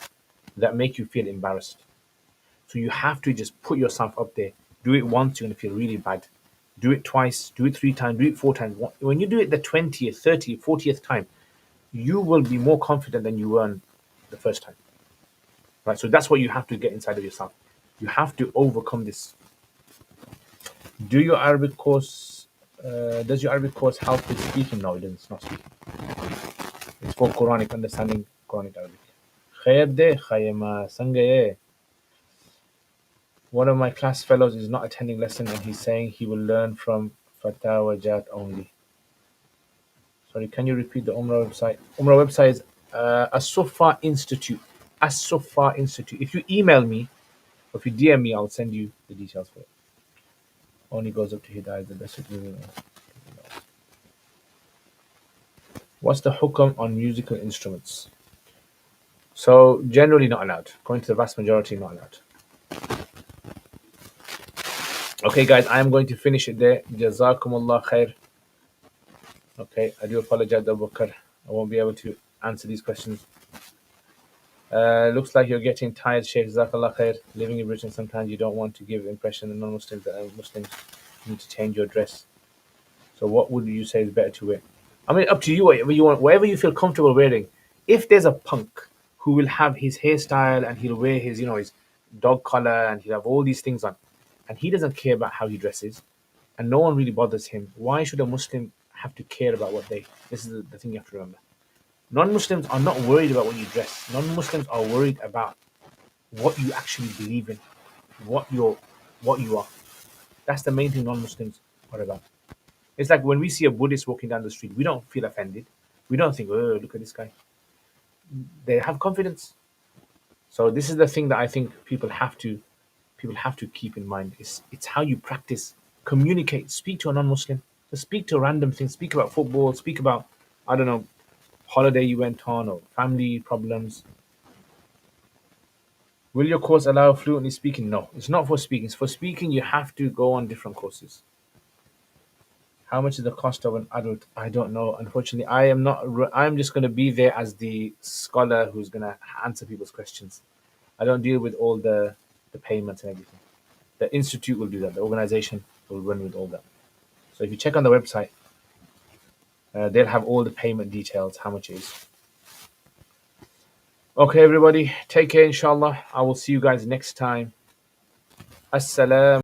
that make you feel embarrassed. So you have to just put yourself up there. Do it once, you're going to feel really bad. Do it twice, do it 3 times, do it 4 times. When you do it the 20th, 30th, 40th time, you will be more confident than you were the first time. Right? So that's what you have to get inside of yourself. You have to overcome this. Do your Arabic course? Does your Arabic course help with speaking? No, it doesn't. It's not speaking. It's for Quranic understanding, Quranic Arabic. Khair de khayma sangaye. One of my class fellows is not attending lesson and he's saying he will learn from Fatawajat only. Sorry, can you repeat the Umrah website? Umrah website is As-Sufa Institute. As-Sufa Institute. If you email me, or if you DM me, I'll send you the details for it. Only goes up to Hidayah, the best. What's the hukam on musical instruments? So generally not allowed. According to the vast majority, not allowed. Okay, guys, I am going to finish it there. Jazakumullah khair. Okay, I do apologize, Abu Bakr. I won't be able to answer these questions. Looks like you're getting tired, Sheikh. Jazakallah khair. Living in Britain, sometimes you don't want to give impression to non-Muslims that Muslims need to change your dress. So what would you say is better to wear? I mean, up to you. Whatever you want, whatever you feel comfortable wearing. If there's a punk who will have his hairstyle and he'll wear his, his dog collar and he'll have all these things on, and he doesn't care about how he dresses, and no one really bothers him, why should a Muslim have to care about what they? This is the thing you have to remember. Non-Muslims are not worried about what you dress. Non-Muslims are worried about what you actually believe in, what you are. That's the main thing non-Muslims are about. It's like when we see a Buddhist walking down the street, we don't feel offended. We don't think, oh, look at this guy. They have confidence. So this is the thing that I think people have to keep in mind. It's how you practice, communicate, speak to a non-Muslim, just speak to a random thing, speak about football, speak about, I don't know, holiday you went on or family problems. Will your course allow fluently speaking? No, it's not for speaking. It's for speaking. You have to go on different courses. How much is the cost of an adult? I don't know. Unfortunately, I am not. I'm just going to be there as the scholar who's going to answer people's questions. I don't deal with all the payments and everything. The institute will do that. The organization will run with all that. So if you check on the website, they'll have all the payment details, how much it is. Okay, everybody, take care. Inshallah, I will see you guys next time. Assalam.